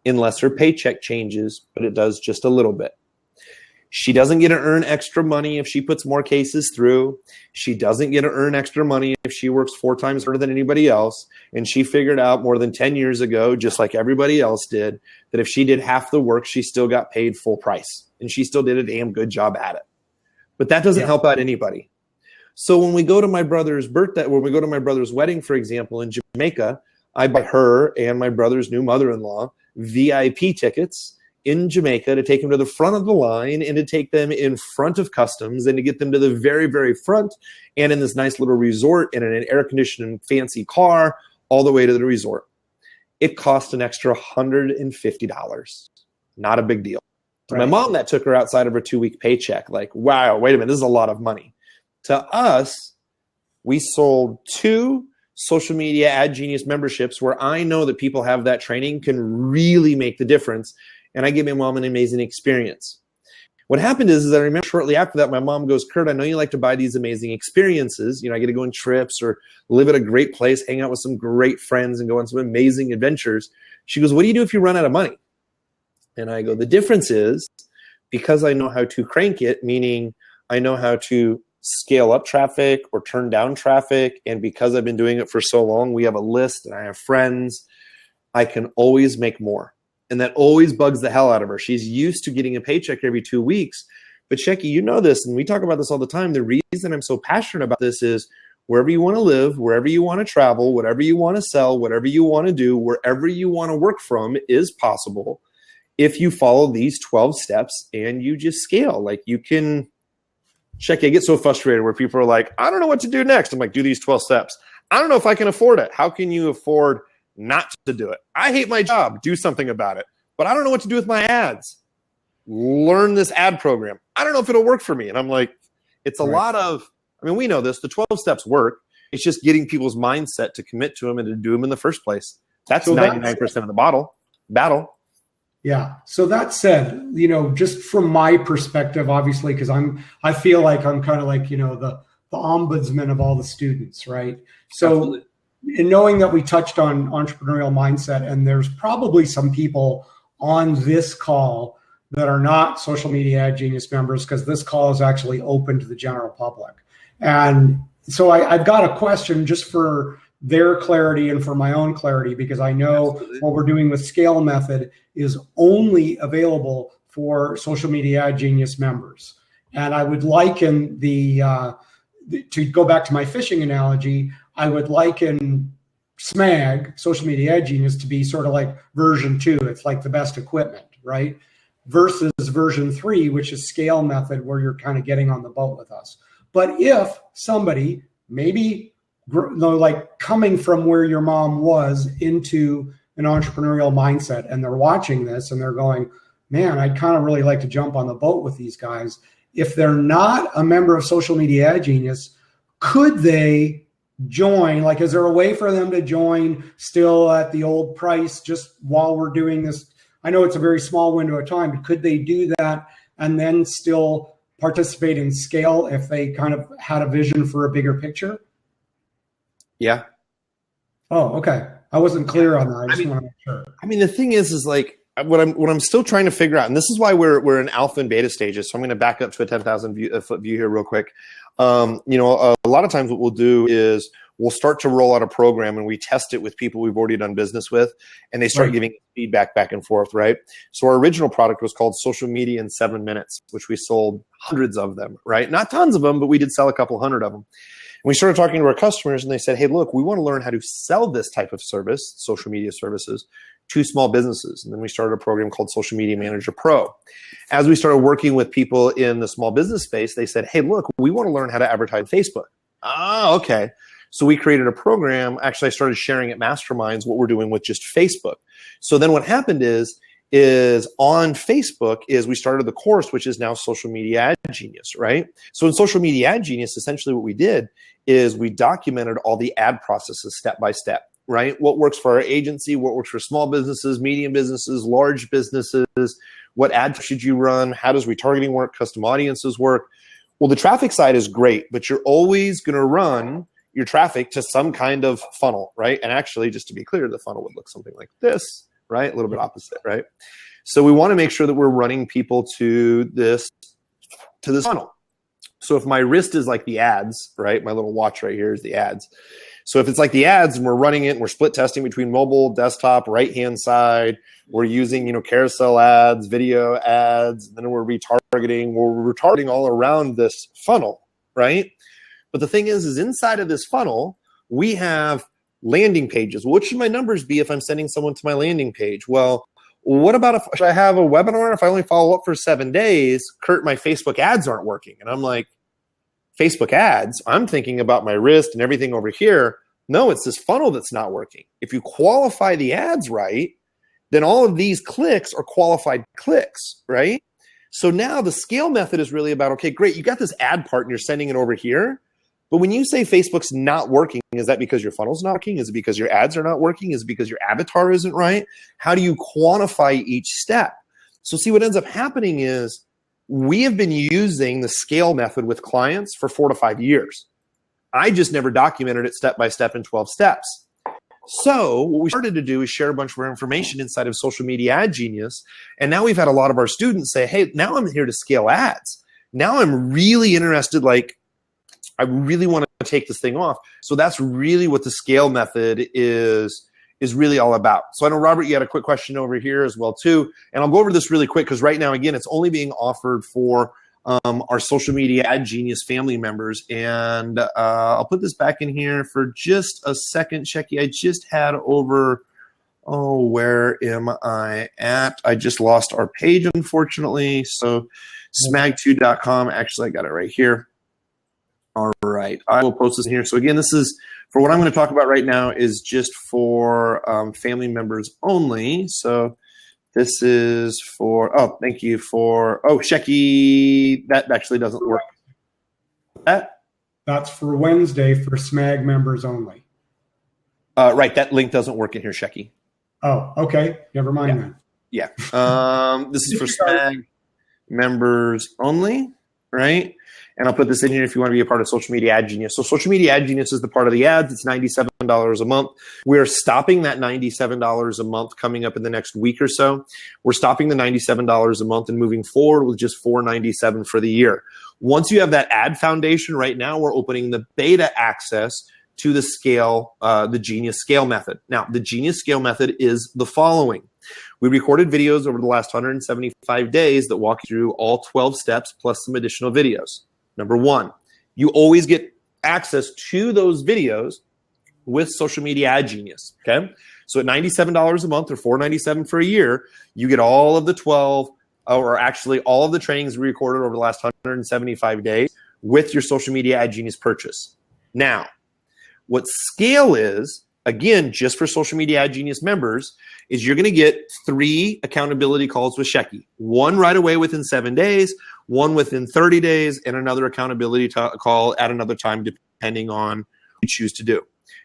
unless her paycheck changes, but it does just a little bit. She doesn't get to earn extra money if she puts more cases through. She doesn't get to earn extra money if she works 4 times harder than anybody else. And she figured out more than 10 years ago, just like everybody else did, that if she did half the work, she still got paid full price. And she still did a damn good job at it. But that doesn't help out anybody. So when we go to my brother's wedding, for example, in Jamaica, I buy her and my brother's new mother-in-law VIP tickets in Jamaica to take them to the front of the line and to take them in front of customs and to get them to the very, very front and in this nice little resort and in an air-conditioned fancy car all the way to the resort. It cost an extra $150. Not a big deal. To my mom, that took her outside of her 2-week paycheck. Like, wow, wait a minute, this is a lot of money. To us, we sold 2 social media Ad Genius memberships where I know that people have that training can really make the difference. And I gave my mom an amazing experience. What happened is I remember shortly after that, my mom goes, Kurt, I know you like to buy these amazing experiences. I get to go on trips or live at a great place, hang out with some great friends and go on some amazing adventures. She goes, what do you do if you run out of money? And I go, the difference is because I know how to crank it, meaning I know how to scale up traffic or turn down traffic. And because I've been doing it for so long, we have a list and I have friends, I can always make more. And that always bugs the hell out of her. She's used to getting a paycheck every 2 weeks. But Shecky, you know this, and we talk about this all the time. The reason I'm so passionate about this is wherever you want to live, wherever you want to travel, whatever you want to sell, whatever you want to do, wherever you want to work from is possible if you follow these 12 steps and you just scale. Like you can, Shecky, I get so frustrated where people are like, I don't know what to do next. I'm like, do these 12 steps. I don't know if I can afford it. How can you afford not to do it? I hate my job. Do something about it. But I don't know what to do with my ads. Learn this ad program. I don't know if it'll work for me. And I'm like, it's a lot of, we know this. The 12 steps work. It's just getting people's mindset to commit to them and to do them in the first place. That's 99% of the battle. Yeah. So that said, just from my perspective, obviously, because I feel like I'm kind of like, the ombudsman of all the students, right? So absolutely. In knowing that we touched on entrepreneurial mindset, and there's probably some people on this call that are not Social Media Ad Genius members, because this call is actually open to the general public. And so I've got a question just for their clarity and for my own clarity, because I know absolutely. What we're doing with Scale Method is only available for Social Media Ad Genius members. And I would liken to go back to my fishing analogy, I would liken SMAG, Social Media Ad Genius, to be sort of like version 2. It's like the best equipment, right? Versus version 3, which is scale method, where you're kind of getting on the boat with us. But if somebody maybe like coming from where your mom was into an entrepreneurial mindset, and they're watching this and they're going, man, I'd kind of really like to jump on the boat with these guys. If they're not a member of Social Media Ad Genius, could they join? Like, is there a way for them to join still at the old price just while we're doing this? I know it's a very small window of time, but could they do that and then still participate in scale if they kind of had a vision for a bigger picture? Yeah. Oh, okay. I wasn't clear on that. I just want to make sure. I mean, the thing is like what I'm still trying to figure out, and this is why we're in alpha and beta stages. So I'm going to back up to a 10,000 foot view here real quick. A lot of times what we'll do is we'll start to roll out a program and we test it with people we've already done business with, and they start giving feedback back and forth, right? So our original product was called Social Media in 7 Minutes, which we sold hundreds of them, right? Not tons of them, but we did sell a couple hundred of them. And we started talking to our customers and they said, hey, look, we want to learn how to sell this type of service, social media services, to small businesses. And then we started a program called Social Media Manager Pro. As we started working with people in the small business space, they said, hey, look, we want to learn how to advertise on Facebook. Ah, okay. So we created a program. Actually, I started sharing at masterminds what we're doing with just Facebook. So then what happened is on Facebook is we started the course, which is now Social Media Ad Genius, right? So in Social Media Ad Genius, essentially what we did is we documented all the ad processes step by step, right? What works for our agency, what works for small businesses, medium businesses, large businesses, what ads should you run, how does retargeting work, custom audiences work? Well, the traffic side is great, but you're always going to run your traffic to some kind of funnel, right? And actually, just to be clear, the funnel would look something like this, right? A little bit opposite, right? So we want to make sure that we're running people to this funnel. So if my wrist is like the ads, right? My little watch right here is the ads. So if it's like the ads and we're running it and we're split testing between mobile, desktop, right-hand side, we're using, carousel ads, video ads, and then we're retargeting all around this funnel, right? But the thing is inside of this funnel, we have landing pages. What should my numbers be if I'm sending someone to my landing page? Well, what about if I have a webinar? If I only follow up for 7 days, Kurt, my Facebook ads aren't working. And I'm like, Facebook ads? I'm thinking about my wrist and everything over here. No, it's this funnel that's not working. If you qualify the ads right, then all of these clicks are qualified clicks, right? So now the scale method is really about, okay, great, you got this ad part and you're sending it over here. But when you say Facebook's not working, is that because your funnel's not working? Is it because your ads are not working? Is it because your avatar isn't right? How do you quantify each step? So see, what ends up happening is we have been using the scale method with clients for 4 to 5 years. I just never documented it step by step in 12 steps. So what we started to do is share a bunch of our information inside of Social Media Ad Genius. And now we've had a lot of our students say, hey, now I'm here to scale ads. Now I'm really interested, I really want to take this thing off. So that's really what the scale method is really all about. So I know, Robert, you had a quick question over here as well, too. And I'll go over this really quick because right now, again, it's only being offered for our Social Media Ad Genius family members. And I'll put this back in here for just a second, Shecky. I just had over, where am I at? I just lost our page, unfortunately. So smag2.com, actually, I got it right here. All right, I will post this in here. So again, this is for what I'm going to talk about right now is just for family members only. So this is for, thank you for, Shecky, that actually doesn't work. That's for Wednesday for SMAG members only. Right, that link doesn't work in here, Shecky. Oh, okay, never mind then. Yeah, this is for SMAG members only, right? And I'll put this in here if you want to be a part of Social Media Ad Genius. So Social Media Ad Genius is the part of the ads. It's $97 a month. We're stopping that $97 a month coming up in the next week or so. We're stopping the $97 a month and moving forward with just $497 for the year. Once you have that ad foundation, right now we're opening the beta access to the scale, the Genius Scale Method. Now, the Genius Scale Method is the following. We recorded videos over the last 175 days that walk you through all 12 steps plus some additional videos. Number one, you always get access to those videos with Social Media Ad Genius. Okay. So at $97 a month or $497 for a year, you get all of the 12, or actually all of the trainings we recorded over the last 175 days with your Social Media Ad Genius purchase. Now, what Scale is, again, just for Social Media Ad Genius members, is you're going to get 3 accountability calls with Shecky. One right away within 7 days, one within 30 days, and another accountability call at another time, depending on what you choose to do.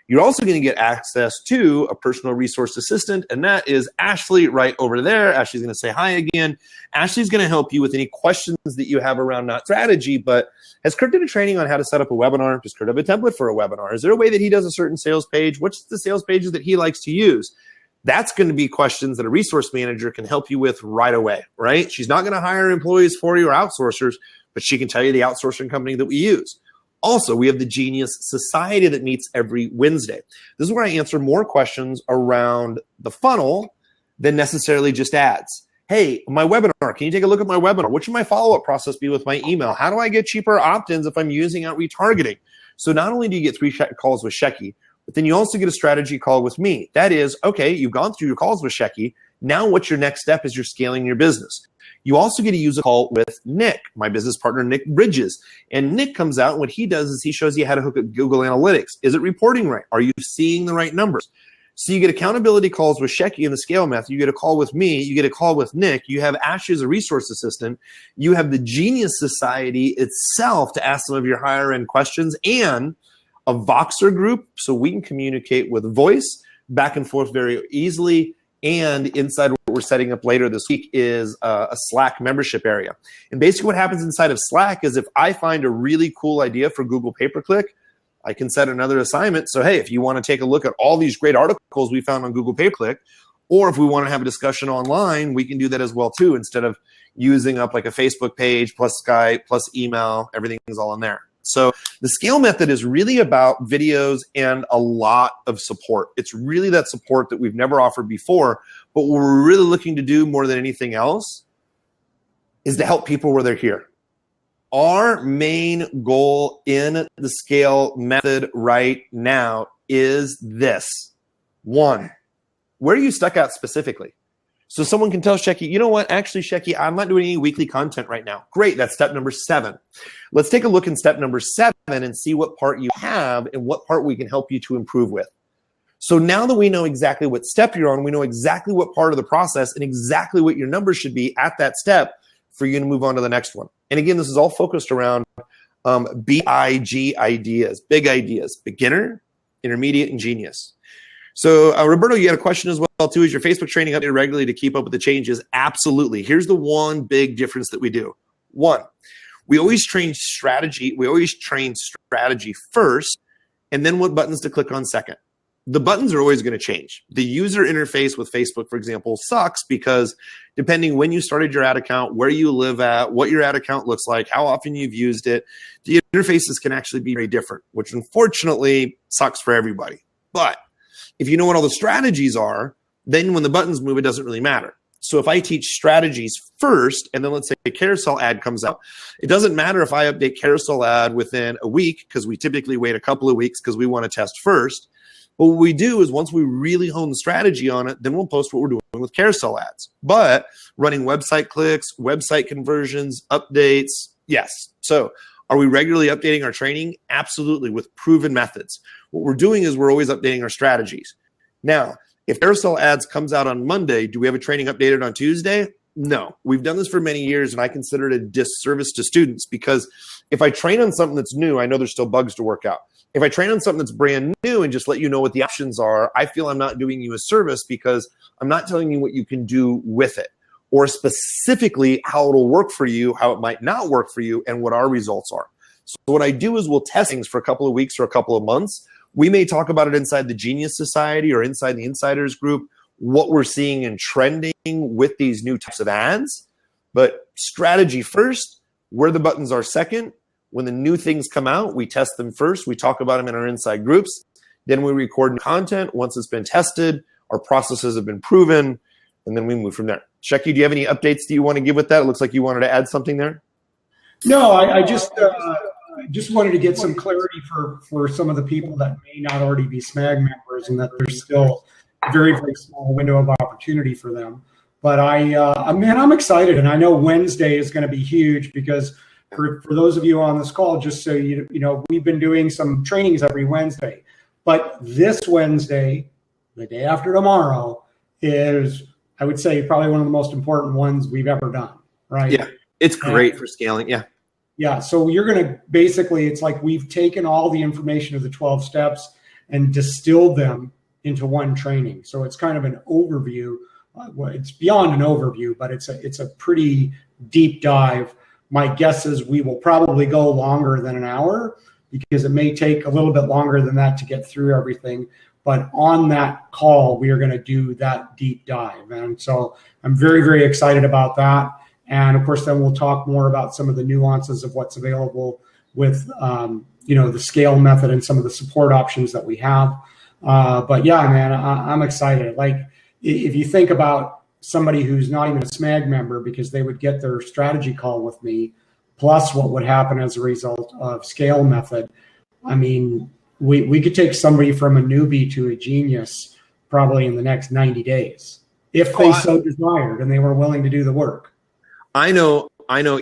You're also going to get access to a personal resource assistant, and that is Ashley right over there. Ashley's going to say hi again. Ashley's going to help you with any questions that you have around not strategy, but has Kurt done a training on how to set up a webinar? Does Kurt have a template for a webinar? Is there a way that he does a certain sales page? What's the sales pages that he likes to use? That's going to be questions that a resource manager can help you with right away, right? She's not going to hire employees for you or outsourcers, but she can tell you the outsourcing company that we use. Also, we have the Genius Society that meets every Wednesday. This is where I answer more questions around the funnel than necessarily just ads. Hey, my webinar, can you take a look at my webinar? What should my follow-up process be with my email? How do I get cheaper opt-ins if I'm using out retargeting? So not only do you get 3 calls with Shecky, but then you also get a strategy call with me. That is, okay, you've gone through your calls with Shecky. Now what's your next step as you're scaling your business? You also get to use a call with Nick, my business partner, Nick Bridges. And Nick comes out, and what he does is he shows you how to hook up Google Analytics. Is it reporting right? Are you seeing the right numbers? So you get accountability calls with Shecky in the Scale method. You get a call with me. You get a call with Nick. You have Ashley as a resource assistant. You have the Genius Society itself to ask some of your higher end questions, and a Voxer group so we can communicate with voice back and forth very easily. And inside what we're setting up later this week is a Slack membership area. And basically what happens inside of Slack is if I find a really cool idea for Google Pay-Per-Click, I can set another assignment. So, hey, if you want to take a look at all these great articles we found on Google Pay-Per-Click, or if we want to have a discussion online, we can do that as well too, instead of using up like a Facebook page plus Skype plus email. Everything is all in there. So the Scale method is really about videos and a lot of support. It's really that support that we've never offered before, but what we're really looking to do more than anything else is to help people where they're here. Our main goal in the Scale method right now is this. 1, where are you stuck at specifically? So someone can tell Shecky, you know what, actually, Shecky, I'm not doing any weekly content right now. Great, that's step number 7. Let's take a look in step number 7 and see what part you have and what part we can help you to improve with. So now that we know exactly what step you're on, we know exactly what part of the process and exactly what your numbers should be at that step for you to move on to the next one. And again, this is all focused around BIG ideas, big ideas, beginner, intermediate, and genius. So Roberto, you had a question as well too. Is your Facebook training updated regularly to keep up with the changes? Absolutely. Here's the one big difference that we do. 1, we always train strategy. We always train strategy first, and then what buttons to click on second. The buttons are always going to change. The user interface with Facebook, for example, sucks because depending when you started your ad account, where you live at, what your ad account looks like, how often you've used it, the interfaces can actually be very different, which unfortunately sucks for everybody. But if you know what all the strategies are, then when the buttons move, it doesn't really matter. So if I teach strategies first, and then let's say a carousel ad comes out, it doesn't matter if I update carousel ad within a week, because we typically wait a couple of weeks because we want to test first. But what we do is once we really hone the strategy on it, then we'll post what we're doing with carousel ads. But running website clicks, website conversions, updates, yes. So are we regularly updating our training? Absolutely, with proven methods. What we're doing is we're always updating our strategies. Now, if carousel ads comes out on Monday, do we have a training updated on Tuesday? No. We've done this for many years, and I consider it a disservice to students because if I train on something that's new, I know there's still bugs to work out. If I train on something that's brand new and just let you know what the options are, I feel I'm not doing you a service because I'm not telling you what you can do with it, or specifically how it'll work for you, how it might not work for you, and what our results are. So what I do is we'll test things for a couple of weeks or a couple of months. We may talk about it inside the Genius Society or inside the Insiders group, what we're seeing and trending with these new types of ads. But strategy first, where the buttons are second. When the new things come out, we test them first. We talk about them in our inside groups. Then we record content. Once it's been tested, our processes have been proven, and then we move from there. Shecky, do you have any updates that you want to give with that? It looks like you wanted to add something there. No, I just just wanted to get some clarity for some of the people that may not already be SMAG members, and that there's still a very, very small window of opportunity for them. But I'm excited, and I know Wednesday is going to be huge because for those of you on this call, just so you know, we've been doing some trainings every Wednesday. But this Wednesday, the day after tomorrow, is, I would say, probably one of the most important ones we've ever done, right? Yeah, it's great for scaling. Yeah. Yeah, so you're going to basically, it's like we've taken all the information of the 12 steps and distilled them into one training. So it's kind of an overview. Well, it's beyond an overview, but it's a pretty deep dive. My guess is we will probably go longer than an hour because it may take a little bit longer than that to get through everything. But on that call, we are going to do that deep dive. And so I'm very, very excited about that. And of course, then we'll talk more about some of the nuances of what's available with, the scale method and some of the support options that we have. But yeah, man, I'm excited. Like, if you think about somebody who's not even a SMAG member, because they would get their strategy call with me, plus what would happen as a result of scale method. I mean, we could take somebody from a newbie to a genius probably in the next 90 days, if they so desired and they were willing to do the work. I know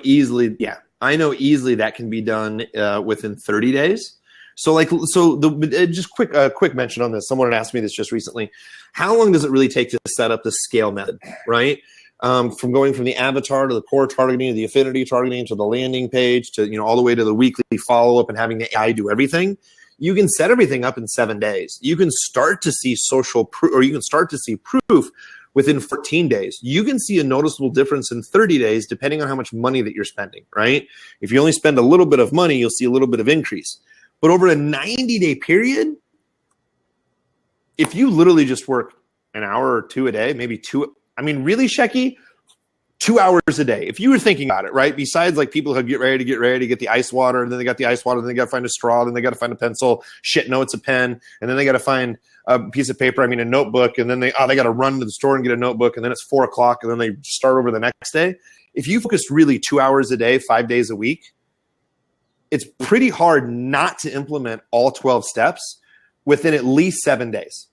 easily. Yeah, I know easily that can be done within 30 days. So just quick mention on this. Someone had asked me this just recently. How long does it really take to set up the scale method, right? From going from the avatar to the core targeting to the affinity targeting to the landing page to, all the way to the weekly follow-up and having the AI do everything. You can set everything up in 7 days. You can start to see social proof, or you can start to see proof within 14 days. You can see a noticeable difference in 30 days depending on how much money that you're spending, right? If you only spend a little bit of money, you'll see a little bit of increase. But over a 90-day period, if you literally just work an hour or two a day, maybe two, I mean, really, Shecky, 2 hours a day. If you were thinking about it, right? Besides like people who get ready to get the ice water, and then they got the ice water, and then they got to find a straw, then they got to find a pencil, no, it's a pen, and then they got to find a piece of paper, a notebook, and then they got to run to the store and get a notebook, and then it's 4 o'clock, and then they start over the next day. If you focus really 2 hours a day, 5 days a week, it's pretty hard not to implement all 12 steps within at least 7 days.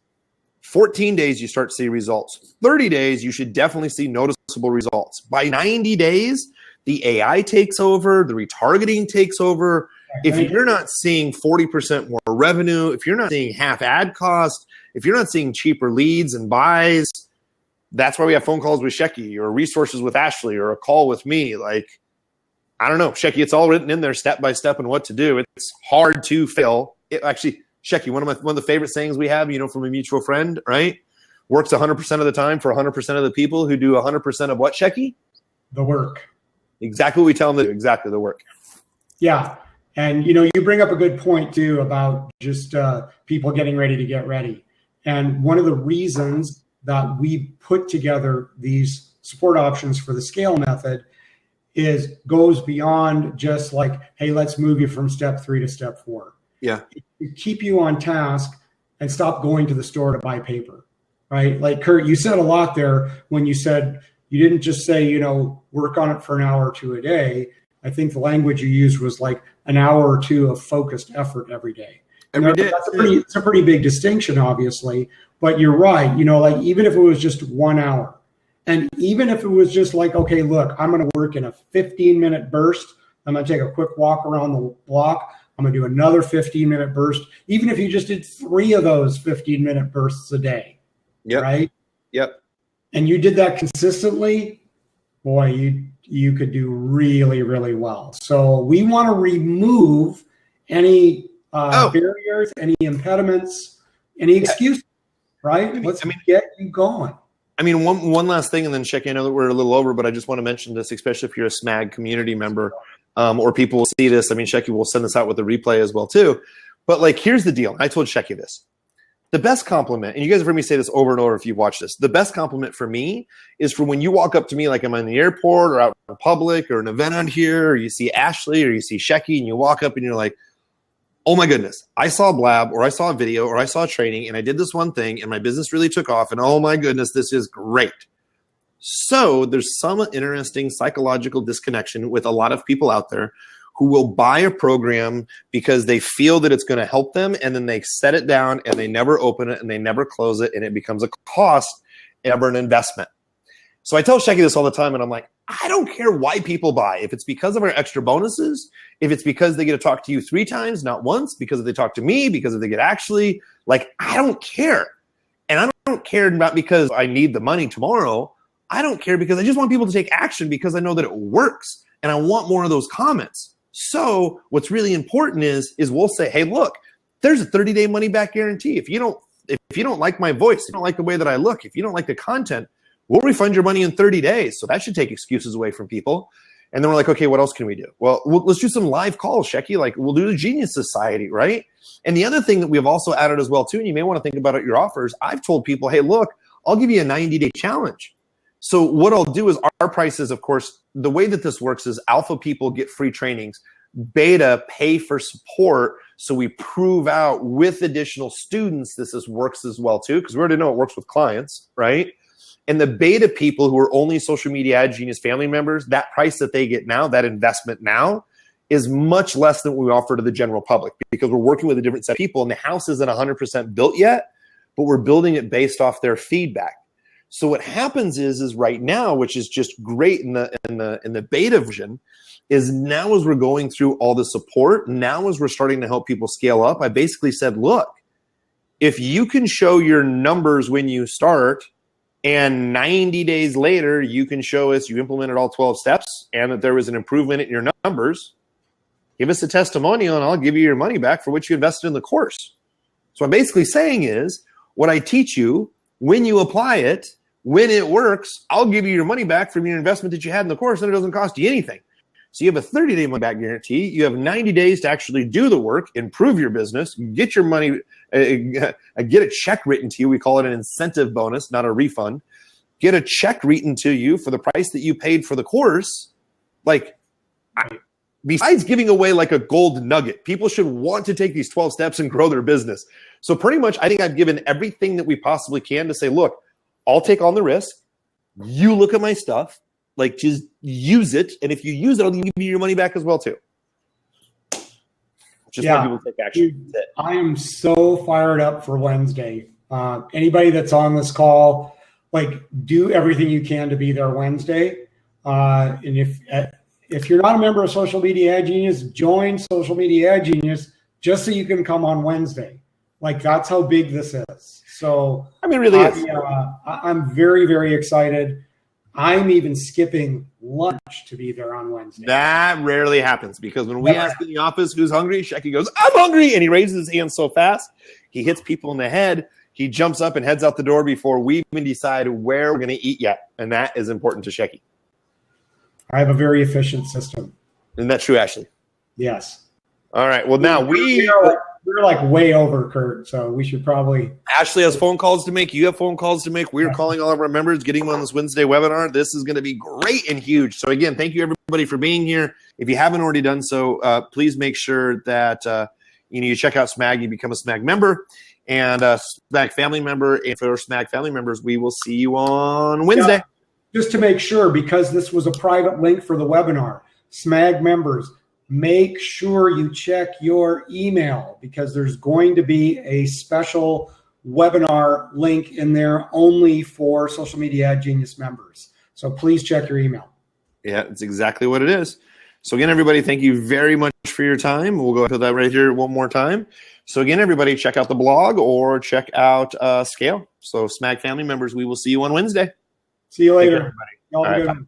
14 days, you start to see results. 30 days, you should definitely see noticeable results. By 90 days, the AI takes over, the retargeting takes over. If you're not seeing 40% more revenue, if you're not seeing half ad cost, if you're not seeing cheaper leads and buys, that's why we have phone calls with Shecky or resources with Ashley or a call with me. Like, I don't know, Shecky, it's all written in there step by step and what to do. It's hard to fail. Actually, Shecky, one of the favorite sayings we have, from a mutual friend, right? Works 100% of the time for 100% of the people who do 100% of what, Shecky? The work. Exactly what we tell them to do. Exactly the work. Yeah. And, you bring up a good point, too, about just people getting ready to get ready. And one of the reasons that we put together these support options for the scale method goes beyond just like, hey, let's move you from step 3 to step 4. Yeah. To keep you on task and stop going to the store to buy paper, right? Like, Kurt, you said a lot there when you said you didn't just say, work on it for an hour or two a day. I think the language you used was like an hour or two of focused effort every day. It's a pretty big distinction, obviously, but you're right. Like, even if it was just 1 hour, and even if it was just like, okay, look, I'm going to work in a 15-minute burst. I'm going to take a quick walk around the block. I'm going to do another 15-minute burst. Even if you just did 3 of those 15-minute bursts a day, right? Yep. And you did that consistently, boy, you could do really, really well. So we want to remove any barriers, any impediments, any excuses, right? Let's get you going. One last thing, and then Shecky, I know that we're a little over, but I just want to mention this, especially if you're a SMAG community member, or people will see this. Shecky will send this out with a replay as well, too. But, like, here's the deal. I told Shecky this. The best compliment, and you guys have heard me say this over and over if you've watched this, the best compliment for me is for when you walk up to me, like I'm in the airport or out in public or an event out here, or you see Ashley or you see Shecky, and you walk up and you're like, oh my goodness, I saw a blab or I saw a video or I saw a training and I did this one thing and my business really took off, and oh my goodness, this is great. So there's some interesting psychological disconnection with a lot of people out there who will buy a program because they feel that it's going to help them, and then they set it down and they never open it and they never close it, and it becomes a cost, ever an investment. So I tell Shecky this all the time, and I'm like, I don't care why people buy. If it's because of our extra bonuses, if it's because they get to talk to you 3 times, not once, because if they talk to me, because if they get actually, like, I don't care. And I don't care about because I need the money tomorrow. I don't care because I just want people to take action because I know that it works. And I want more of those comments. So what's really important is we'll say, hey, look, there's a 30-day money back guarantee. If you don't like my voice, if you don't like the way that I look, if you don't like the content, we'll refund your money in 30 days. So that should take excuses away from people. And then we're like, okay, what else can we do? Well, let's do some live calls, Shecky. Like, we'll do the Genius Society, right? And the other thing that we've also added as well, too, and you may want to think about it, your offers, I've told people, hey, look, I'll give you a 90-day challenge. So what I'll do is our prices, of course, the way that this works is alpha people get free trainings. Beta pay for support. So we prove out with additional students this works as well, too, because we already know it works with clients, right? And the beta people who are only Social Media Ad Genius family members, that price that they get now, that investment now, is much less than what we offer to the general public because we're working with a different set of people, and the house isn't 100% built yet, but we're building it based off their feedback. So what happens is right now, which is just great in the beta version, is now as we're going through all the support, now as we're starting to help people scale up, I basically said, look, if you can show your numbers when you start, and 90 days later, you can show us you implemented all 12 steps and that there was an improvement in your numbers, give us a testimonial and I'll give you your money back for what you invested in the course. So what I'm basically saying is what I teach you, when you apply it, when it works, I'll give you your money back from your investment that you had in the course, and it doesn't cost you anything. So you have a 30-day money back guarantee. You have 90 days to actually do the work, improve your business, get your money, get a check written to you. We call it an incentive bonus, not a refund. Get a check written to you for the price that you paid for the course. Like, besides giving away like a gold nugget, people should want to take these 12 steps and grow their business. So pretty much, I think I've given everything that we possibly can to say, look, I'll take on the risk. You look at my stuff. Like, just use it. And if you use it, I'll give you your money back as well, too. Just want people to take action. Dude, I am so fired up for Wednesday. Anybody that's on this call, like, do everything you can to be there Wednesday. And if you're not a member of Social Media Ad Genius, join Social Media Ad Genius just so you can come on Wednesday. Like, that's how big this is. So, I mean, it really is. I'm very, very excited. I'm even skipping lunch to be there on Wednesday. That rarely happens because when we ask in the office who's hungry, Shecky goes, I'm hungry. And he raises his hand so fast, he hits people in the head. He jumps up and heads out the door before we even decide where we're going to eat yet. And that is important to Shecky. I have a very efficient system. Isn't that true, Ashley? Yes. All right. Well, now we're like way over, Kurt, so we should probably. Ashley has phone calls to make. You have phone calls to make. We're calling all of our members, getting them on this Wednesday webinar. This is going to be great and huge. So again, thank you everybody for being here. If you haven't already done so, please make sure that you check out SMAG. You become a SMAG member and a SMAG family member. And for SMAG family members, we will see you on Wednesday. Yeah, just to make sure, because this was a private link for the webinar, SMAG members, make sure you check your email because there's going to be a special webinar link in there only for Social Media Ad Genius members. So please check your email. Yeah, it's exactly what it is. So again, everybody, thank you very much for your time. We'll go into that right here one more time. So again, everybody, check out the blog or check out Scale. So SMAG family members, we will see you on Wednesday. See you later. Take care, everybody. All right.